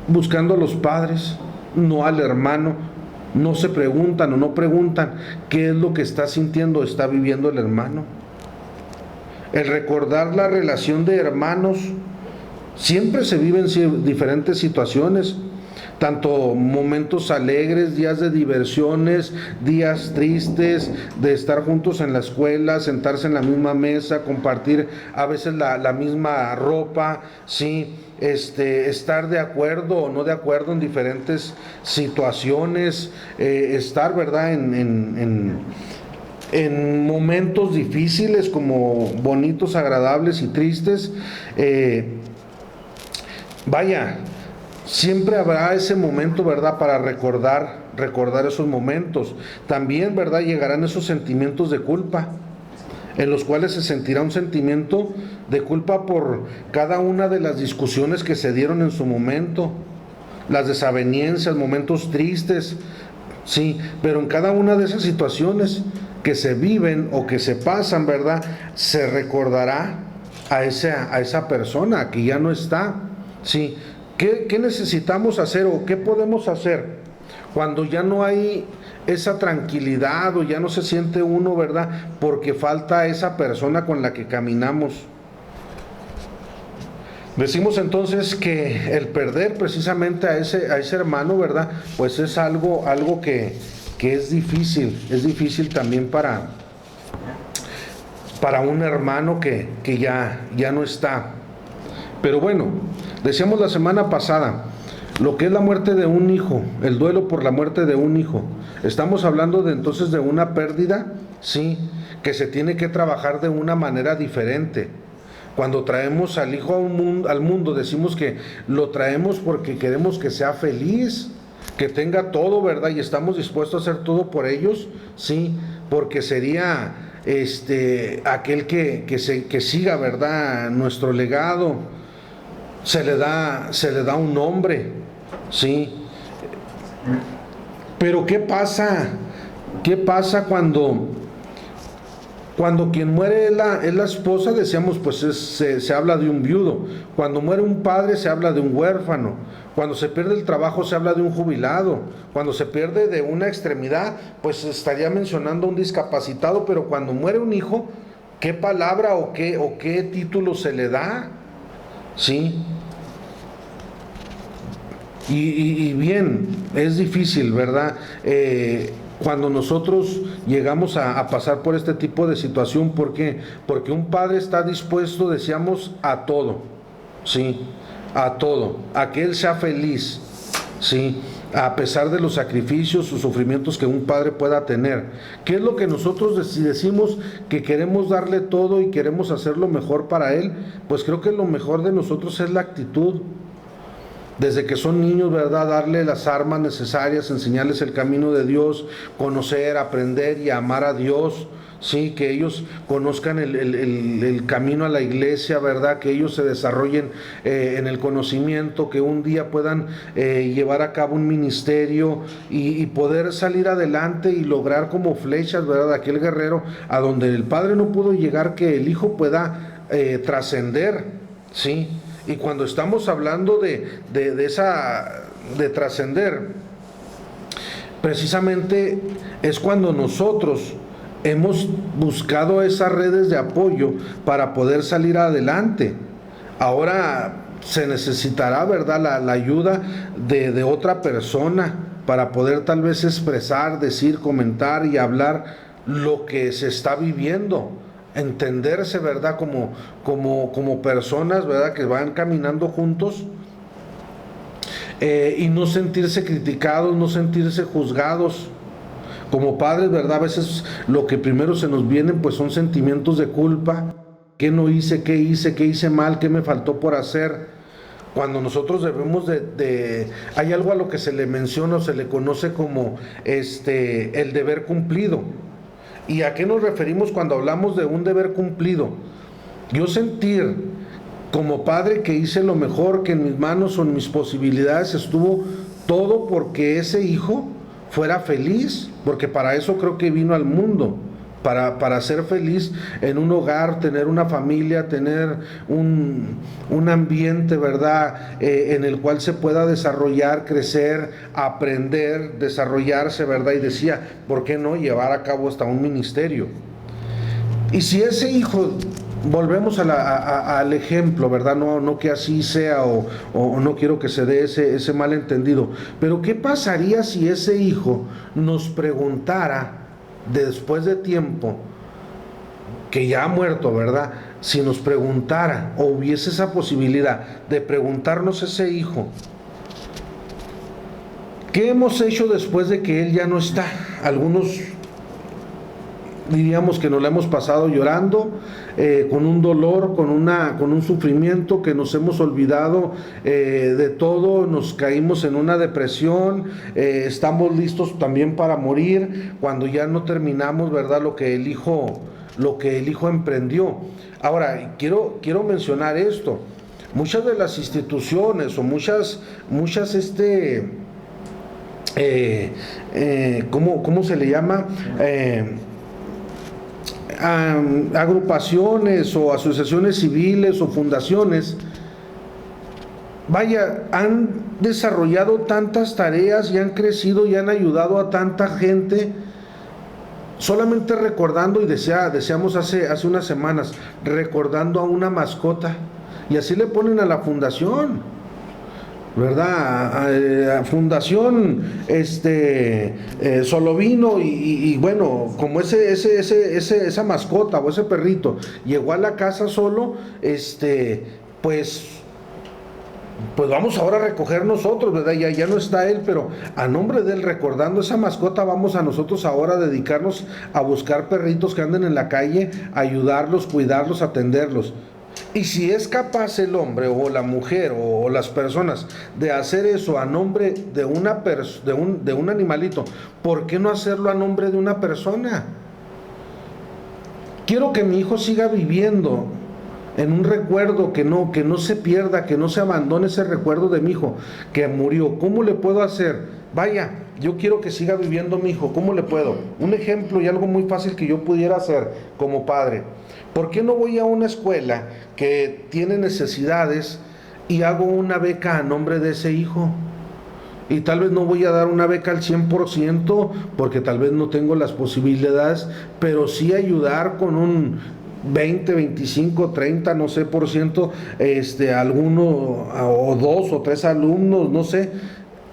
buscando a los padres, no al hermano. no se preguntan o no preguntan qué es lo que está sintiendo o está viviendo el hermano. El recordar la relación de hermanos, siempre se viven diferentes situaciones, tanto momentos alegres, días de diversiones, días tristes, de estar juntos en la escuela, sentarse en la misma mesa, compartir a veces la misma ropa, ¿sí? Estar de acuerdo o no de acuerdo en diferentes situaciones, estar, ¿verdad?, en momentos difíciles como bonitos, agradables y tristes. Vaya, siempre habrá ese momento, ¿verdad?, para recordar esos momentos. También, ¿verdad?, llegarán esos sentimientos de culpa, en los cuales se sentirá un sentimiento de culpa por cada una de las discusiones que se dieron en su momento, las desavenencias, momentos tristes, sí, pero en cada una de esas situaciones que se viven o que se pasan, ¿verdad?, se recordará a esa persona que ya no está, sí. ¿Qué necesitamos hacer o qué podemos hacer cuando ya no hay esa tranquilidad o ya no se siente uno, ¿verdad?, porque falta esa persona con la que caminamos? Decimos entonces que el perder precisamente a ese hermano, ¿verdad?, pues es algo que es difícil también para un hermano que ya no está. Pero bueno, decíamos la semana pasada, lo que es la muerte de un hijo, el duelo por la muerte de un hijo. Estamos hablando entonces de una pérdida, sí, que se tiene que trabajar de una manera diferente. Cuando traemos al hijo al mundo, decimos que lo traemos porque queremos que sea feliz, que tenga todo, ¿verdad? Y estamos dispuestos a hacer todo por ellos, sí, porque sería aquel que siga, ¿verdad?, nuestro legado. Se le da un nombre, ¿sí? Pero ¿qué pasa cuando quien muere es la esposa? Decíamos, pues se habla de un viudo. Cuando muere un padre se habla de un huérfano. Cuando se pierde el trabajo se habla de un jubilado. Cuando se pierde de una extremidad, pues estaría mencionando un discapacitado. Pero cuando muere un hijo, ¿qué palabra o qué título se le da? ¿Sí? Y bien, es difícil, ¿verdad? Cuando nosotros llegamos a pasar por este tipo de situación, ¿por qué? Porque un padre está dispuesto, decíamos, a todo, ¿sí? A todo, a que él sea feliz, ¿sí? A pesar de los sacrificios o sufrimientos que un padre pueda tener. ¿Qué es lo que nosotros si decimos que queremos darle todo y queremos hacer lo mejor para él? Pues creo que lo mejor de nosotros es la actitud. Desde que son niños, ¿verdad?, darle las armas necesarias, enseñarles el camino de Dios, conocer, aprender y amar a Dios, sí, que ellos conozcan el camino a la iglesia, ¿verdad?, que ellos se desarrollen en el conocimiento, que un día puedan llevar a cabo un ministerio y poder salir adelante y lograr como flechas, ¿verdad?, aquel guerrero a donde el padre no pudo llegar, que el hijo pueda trascender, ¿sí? Y cuando estamos hablando de trascender, precisamente es cuando nosotros hemos buscado esas redes de apoyo para poder salir adelante. Ahora se necesitará, ¿verdad?, la ayuda de otra persona para poder tal vez expresar, decir, comentar y hablar lo que se está viviendo. Entenderse, ¿verdad?, como personas, ¿verdad?, que van caminando juntos, y no sentirse criticados, no sentirse juzgados. Como padres, ¿verdad?, a veces lo que primero se nos vienen pues son sentimientos de culpa. ¿Qué no hice? ¿Qué hice mal? ¿Qué me faltó por hacer? Cuando nosotros debemos hay algo a lo que se le menciona o se le conoce como el deber cumplido. ¿Y a qué nos referimos cuando hablamos de un deber cumplido? Yo sentir como padre que hice lo mejor, que en mis manos o en mis posibilidades estuvo todo porque ese hijo fuera feliz, porque para eso creo que vino al mundo, para ser feliz en un hogar, tener una familia, tener un ambiente, ¿verdad? En el cual se pueda desarrollar, crecer, aprender, desarrollarse, ¿verdad? Y decía, ¿por qué no llevar a cabo hasta un ministerio? Y si ese hijo, volvemos al ejemplo, ¿verdad? No que así sea, o no quiero que se dé ese malentendido, pero ¿qué pasaría si ese hijo nos preguntara después de tiempo, que ya ha muerto, ¿verdad? Si nos preguntara, o hubiese esa posibilidad de preguntarnos ese hijo, ¿qué hemos hecho después de que él ya no está? Algunos diríamos que nos la hemos pasado llorando, con un dolor, con un sufrimiento, que nos hemos olvidado de todo, nos caímos en una depresión, estamos listos también para morir cuando ya no terminamos, ¿verdad? Lo que el hijo emprendió. Ahora, quiero mencionar esto. Muchas de las instituciones o muchas ¿cómo se le llama? Agrupaciones o asociaciones civiles o fundaciones, vaya, han desarrollado tantas tareas y han crecido y han ayudado a tanta gente, solamente recordando, y deseamos hace unas semanas, recordando a una mascota, y así le ponen a la fundación, ¿verdad? Fundación Solovino, y bueno, como esa mascota o ese perrito llegó a la casa solo, pues vamos ahora a recoger nosotros, ¿verdad? Ya no está él, pero a nombre de él, recordando esa mascota, vamos a nosotros ahora a dedicarnos a buscar perritos que anden en la calle, ayudarlos, cuidarlos, atenderlos. Y si es capaz el hombre o la mujer o las personas de hacer eso a nombre de un animalito, ¿por qué no hacerlo a nombre de una persona? Quiero que mi hijo siga viviendo en un recuerdo, que no se pierda, que no se abandone ese recuerdo de mi hijo que murió. ¿Cómo le puedo hacer? Vaya, yo quiero que siga viviendo mi hijo. ¿Cómo le puedo? Un ejemplo y algo muy fácil que yo pudiera hacer como padre. ¿Por qué no voy a una escuela que tiene necesidades y hago una beca a nombre de ese hijo? Y tal vez no voy a dar una beca al 100% porque tal vez no tengo las posibilidades, pero sí ayudar con un 20, 25, 30, no sé, por ciento, alguno o 2 o 3 alumnos, no sé,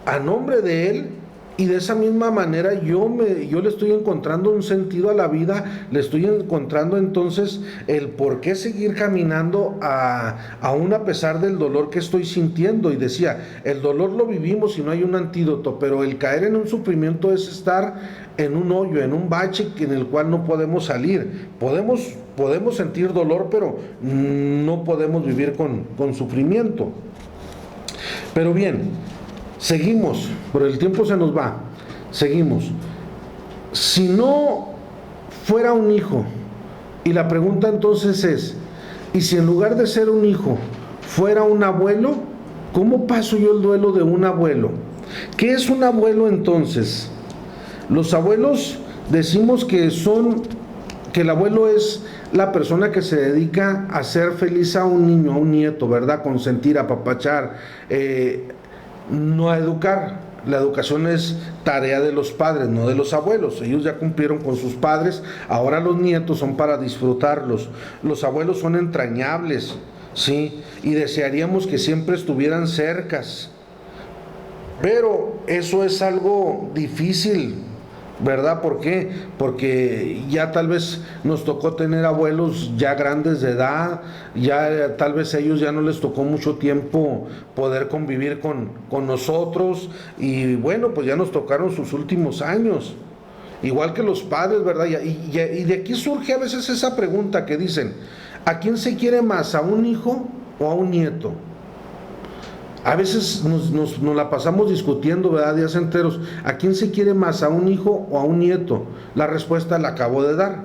a nombre de él. Y de esa misma manera yo le estoy encontrando un sentido a la vida, le estoy encontrando entonces el por qué seguir caminando aún a pesar del dolor que estoy sintiendo. Y decía, el dolor lo vivimos y no hay un antídoto, pero el caer en un sufrimiento es estar en un hoyo, en un bache en el cual no podemos salir. Podemos sentir dolor, pero no podemos vivir con sufrimiento. Pero bien, seguimos, pero el tiempo se nos va. Seguimos. Si no fuera un hijo, y la pregunta entonces es, ¿y si en lugar de ser un hijo fuera un abuelo? ¿Cómo paso yo el duelo de un abuelo? ¿Qué es un abuelo entonces? Los abuelos decimos que el abuelo es la persona que se dedica a hacer feliz a un niño, a un nieto, ¿verdad? Consentir, apapachar, no a educar. La educación es tarea de los padres, no de los abuelos. Ellos ya cumplieron con sus padres, ahora los nietos son para disfrutarlos. Los abuelos son entrañables, ¿sí? Y desearíamos que siempre estuvieran cercas. Pero eso es algo difícil, ¿verdad? ¿Por qué? Porque ya tal vez nos tocó tener abuelos ya grandes de edad, ya tal vez a ellos ya no les tocó mucho tiempo poder convivir con nosotros, y bueno, pues ya nos tocaron sus últimos años, igual que los padres, ¿verdad? Y de aquí surge a veces esa pregunta que dicen, ¿a quién se quiere más? ¿A un hijo o a un nieto? A veces nos la pasamos discutiendo, ¿verdad? Días enteros. ¿A quién se quiere más? ¿A un hijo o a un nieto? La respuesta la acabo de dar.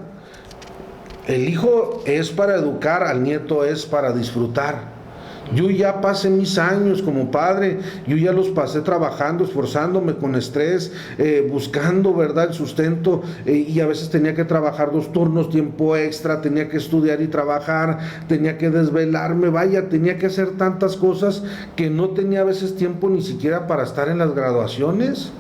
El hijo es para educar, al nieto es para disfrutar. Yo ya pasé mis años como padre, yo ya los pasé trabajando, esforzándome con estrés, buscando, ¿verdad?, el sustento, y a veces tenía que trabajar 2 turnos, tiempo extra, tenía que estudiar y trabajar, tenía que desvelarme, vaya, tenía que hacer tantas cosas que no tenía a veces tiempo ni siquiera para estar en las graduaciones.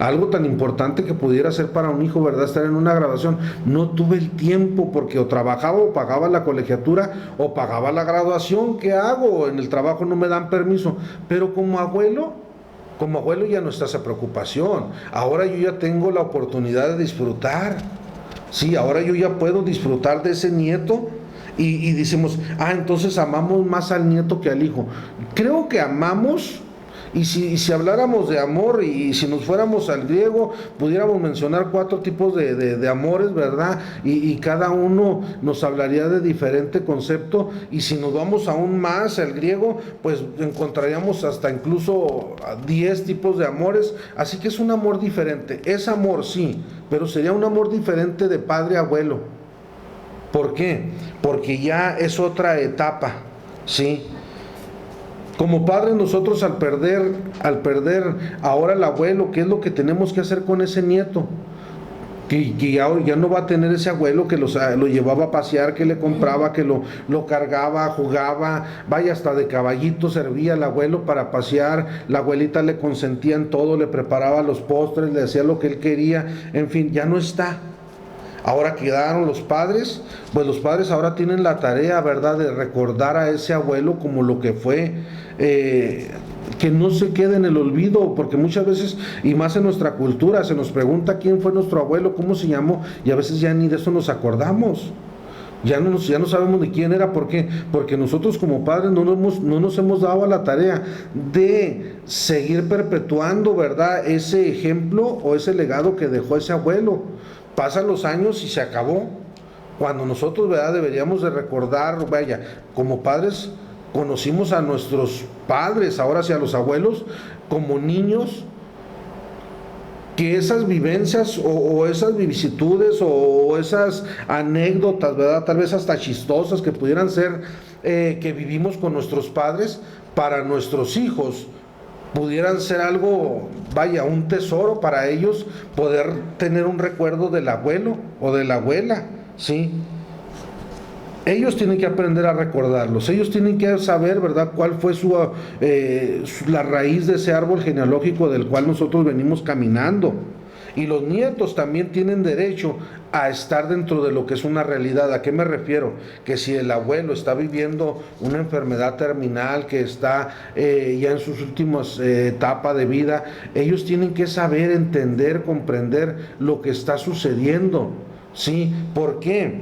Algo tan importante que pudiera ser para un hijo, ¿verdad?, estar en una graduación. No tuve el tiempo porque o trabajaba o pagaba la colegiatura o pagaba la graduación. ¿Qué hago? En el trabajo no me dan permiso. Pero como abuelo ya no está esa preocupación. Ahora yo ya tengo la oportunidad de disfrutar. Sí, ahora yo ya puedo disfrutar de ese nieto. Y decimos, entonces amamos más al nieto que al hijo. Creo que amamos. Y si habláramos de amor y si nos fuéramos al griego, pudiéramos mencionar 4 tipos de amores, ¿verdad? Y cada uno nos hablaría de diferente concepto. Y si nos vamos aún más al griego, pues encontraríamos hasta incluso 10 tipos de amores. Así que es un amor diferente. Es amor, sí, pero sería un amor diferente de padre a abuelo. ¿Por qué? Porque ya es otra etapa, ¿sí? Como padres nosotros al perder ahora el abuelo, ¿qué es lo que tenemos que hacer con ese nieto? Que ya no va a tener ese abuelo que lo llevaba a pasear, que le compraba, que lo cargaba, jugaba, vaya, hasta de caballito servía el abuelo para pasear, la abuelita le consentía en todo, le preparaba los postres, le hacía lo que él quería, en fin, ya no está. Ahora quedaron los padres, pues los padres ahora tienen la tarea, ¿verdad?, de recordar a ese abuelo como lo que fue, que no se quede en el olvido, porque muchas veces, y más en nuestra cultura, se nos pregunta quién fue nuestro abuelo, cómo se llamó, y a veces ya ni de eso nos acordamos. Ya no sabemos de quién era. ¿Por qué? Porque nosotros como padres no nos hemos dado a la tarea de seguir perpetuando, ¿verdad?, ese ejemplo o ese legado que dejó ese abuelo. Pasan los años y se acabó. Cuando nosotros, ¿verdad?, deberíamos de recordar, vaya, como padres conocimos a nuestros padres, ahora sí a los abuelos, como niños, que esas vivencias o esas vicisitudes o esas anécdotas, ¿verdad?, tal vez hasta chistosas que pudieran ser, que vivimos con nuestros padres, para nuestros hijos pudieran ser algo, vaya, un tesoro para ellos, poder tener un recuerdo del abuelo o de la abuela, ¿sí? Ellos tienen que aprender a recordarlos, ellos tienen que saber, ¿verdad?, cuál fue la raíz de ese árbol genealógico del cual nosotros venimos caminando. Y los nietos también tienen derecho a estar dentro de lo que es una realidad. ¿A qué me refiero? Que si el abuelo está viviendo una enfermedad terminal, que está ya en sus últimas etapas de vida, ellos tienen que saber, entender, comprender lo que está sucediendo, ¿sí? ¿Por qué?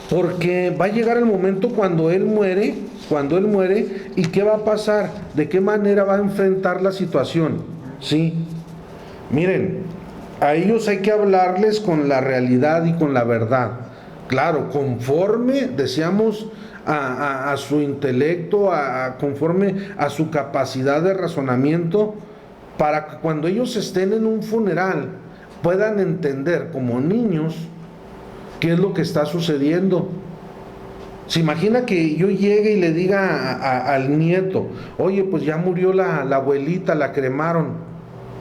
Porque va a llegar el momento cuando él muere, ¿y qué va a pasar? ¿De qué manera va a enfrentar la situación? ¿Sí? Miren, a ellos hay que hablarles con la realidad y con la verdad. Claro, conforme, decíamos, a su intelecto, conforme a su capacidad de razonamiento, para que cuando ellos estén en un funeral puedan entender como niños qué es lo que está sucediendo. Se imagina que yo llegue y le diga al nieto, oye, pues ya murió la abuelita, la cremaron.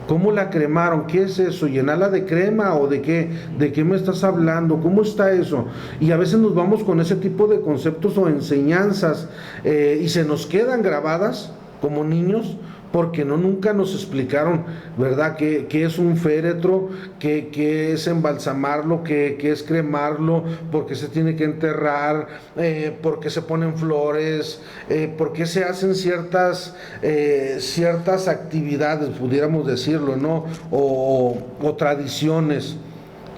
¿Cómo la cremaron? ¿Qué es eso? ¿Llenarla de crema o de qué? ¿De qué me estás hablando? ¿Cómo está eso? Y a veces nos vamos con ese tipo de conceptos o enseñanzas y se nos quedan grabadas como niños, porque nunca nos explicaron, ¿verdad?, qué es un féretro, qué es embalsamarlo, qué es cremarlo, por qué se tiene que enterrar, por qué se ponen flores, por qué se hacen ciertas actividades, pudiéramos decirlo, ¿no?, o tradiciones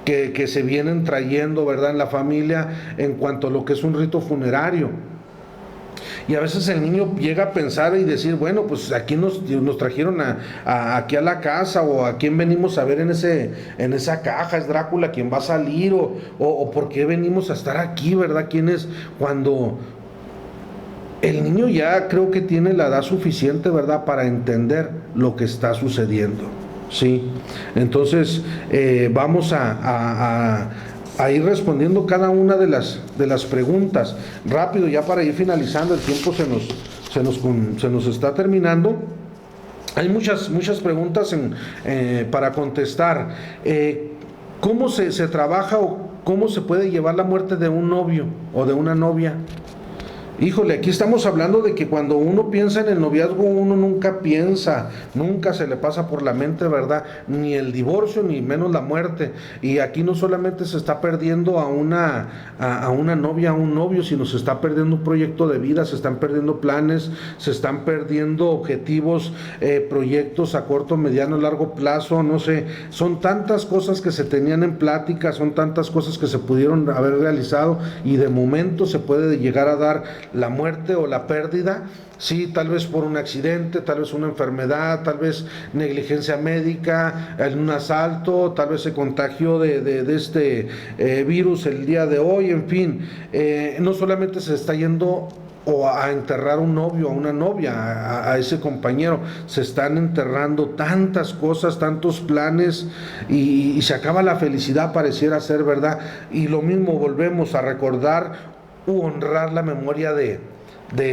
que se vienen trayendo, ¿verdad?, en la familia en cuanto a lo que es un rito funerario. Y a veces el niño llega a pensar y decir, bueno, pues aquí nos trajeron aquí a la casa, o a quién venimos a ver en esa caja, es Drácula quien va a salir, o por qué venimos a estar aquí, ¿verdad? ¿Quién es? Cuando el niño ya creo que tiene la edad suficiente, ¿verdad?, para entender lo que está sucediendo, ¿sí? Entonces vamos a a ir respondiendo cada una de las preguntas. Rápido, ya para ir finalizando, el tiempo se nos está terminando. Hay muchas preguntas para contestar. ¿Cómo se trabaja o cómo se puede llevar la muerte de un novio o de una novia? Híjole, aquí estamos hablando de que cuando uno piensa en el noviazgo, uno nunca se le pasa por la mente, ¿verdad? Ni el divorcio, ni menos la muerte. Y aquí no solamente se está perdiendo a una novia, a un novio, sino se está perdiendo un proyecto de vida, se están perdiendo planes, se están perdiendo objetivos, proyectos a corto, mediano, largo plazo, no sé. Son tantas cosas que se tenían en plática, son tantas cosas que se pudieron haber realizado y de momento se puede llegar a dar la muerte o la pérdida, sí, tal vez por un accidente, tal vez una enfermedad, tal vez negligencia médica, en un asalto, tal vez se contagió de este virus el día de hoy, en fin, no solamente se está yendo o a enterrar un novio, a una novia, a ese compañero, se están enterrando tantas cosas, tantos planes y se acaba la felicidad, pareciera ser, ¿verdad? Y lo mismo, volvemos a recordar u honrar la memoria de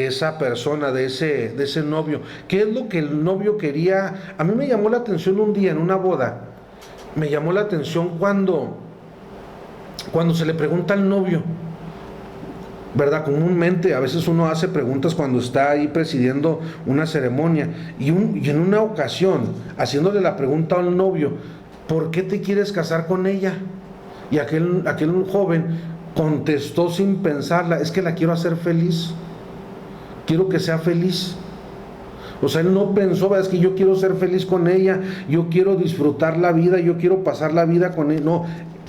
esa persona, de ese novio. ¿Qué es lo que el novio quería? A mí me llamó la atención un día en una boda, me llamó la atención cuando se le pregunta al novio, ¿verdad? Comúnmente a veces uno hace preguntas cuando está ahí presidiendo una ceremonia y en una ocasión, haciéndole la pregunta al novio, ¿por qué te quieres casar con ella? Y aquel joven contestó sin pensarla, es que la quiero hacer feliz, quiero que sea feliz. O sea, él no pensó, es que yo quiero ser feliz con ella, yo quiero disfrutar la vida, yo quiero pasar la vida con ella, no,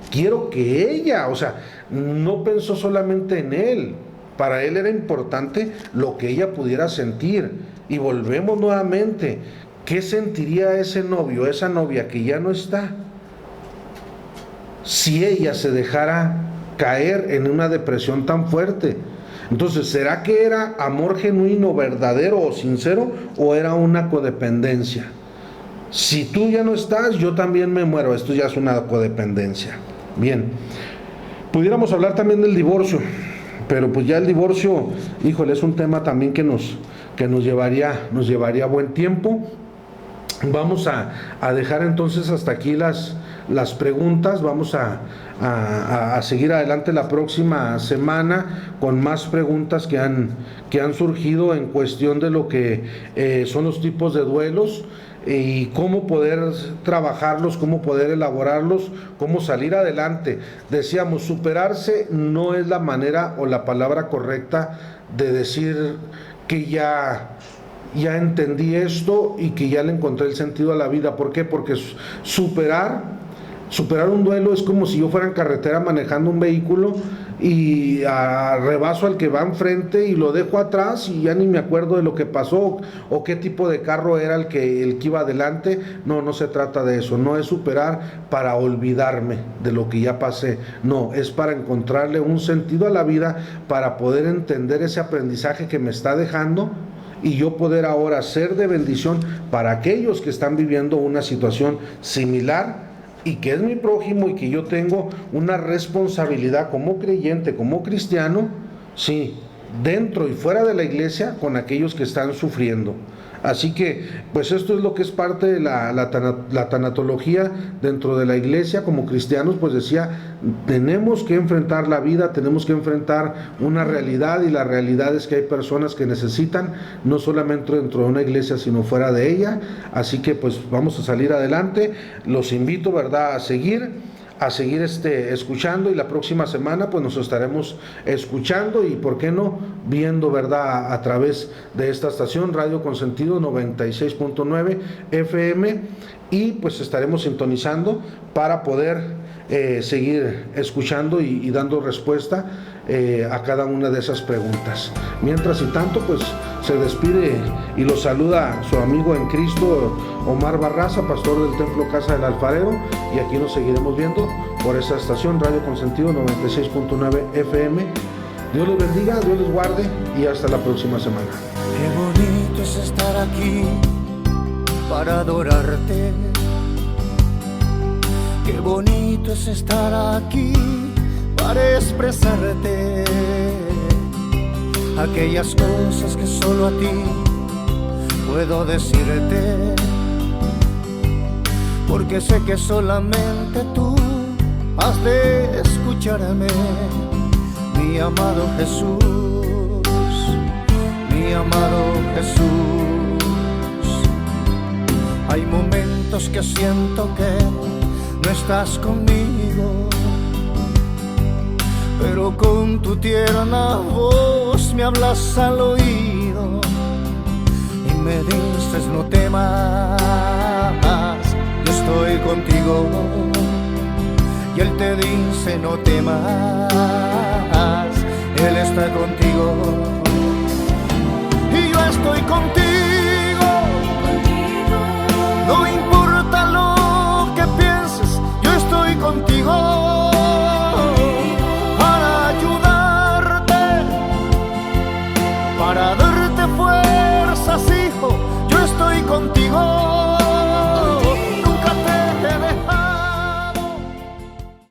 quiero que ella, o sea, no pensó solamente en él, para él era importante lo que ella pudiera sentir. Y volvemos nuevamente, ¿qué sentiría ese novio, esa novia que ya no está, si ella se dejara caer en una depresión tan fuerte? Entonces, ¿será que era amor genuino, verdadero o sincero, o era una codependencia? Si tú ya no estás, yo también me muero. Esto ya es una codependencia. Bien, pudiéramos hablar también del divorcio, pero pues ya el divorcio, híjole, es un tema también que nos llevaría buen tiempo. Vamos a dejar entonces hasta aquí las preguntas. Vamos a seguir adelante la próxima semana con más preguntas que han surgido en cuestión de lo que son los tipos de duelos y cómo poder trabajarlos, cómo poder elaborarlos, cómo salir adelante. Decíamos, superarse no es la manera o la palabra correcta de decir que ya entendí esto y que ya le encontré el sentido a la vida. ¿Por qué? Porque superar un duelo es como si yo fuera en carretera manejando un vehículo y rebaso al que va enfrente y lo dejo atrás y ya ni me acuerdo de lo que pasó o qué tipo de carro era el que iba adelante. No se trata de eso. No es superar para olvidarme de lo que ya pasé, no, es para encontrarle un sentido a la vida, para poder entender ese aprendizaje que me está dejando y yo poder ahora ser de bendición para aquellos que están viviendo una situación similar y que es mi prójimo y que yo tengo una responsabilidad como creyente, como cristiano, sí, dentro y fuera de la iglesia, con aquellos que están sufriendo. Así que, pues esto es lo que es parte de la tanatología dentro de la iglesia. Como cristianos, pues decía, tenemos que enfrentar la vida, tenemos que enfrentar una realidad, y la realidad es que hay personas que necesitan, no solamente dentro de una iglesia, sino fuera de ella. Así que, pues vamos a salir adelante. Los invito, ¿verdad?, a seguir escuchando, y la próxima semana pues nos estaremos escuchando y por qué no viendo, ¿verdad?, a través de esta estación Radio Consentido 96.9 FM, y pues estaremos sintonizando para poder seguir escuchando y dando respuesta a cada una de esas preguntas. Mientras y tanto, pues se despide y los saluda su amigo en Cristo, Omar Barraza, pastor del Templo Casa del Alfarero, y aquí nos seguiremos viendo por esta estación Radio Consentido 96.9 FM. Dios les bendiga, Dios les guarde y hasta la próxima semana. Qué bonito es estar aquí para adorarte. Qué bonito es estar aquí para expresarte aquellas cosas que solo a ti puedo decirte, porque sé que solamente tú has de escucharme, mi amado Jesús, mi amado Jesús. Hay momentos que siento que no estás conmigo, pero con tu tierna voz me hablas al oído y me dices no temas, yo estoy contigo. Y Él te dice no temas, Él está contigo. Y yo estoy contigo, no importa lo que pienses, yo estoy contigo para ayudarte, para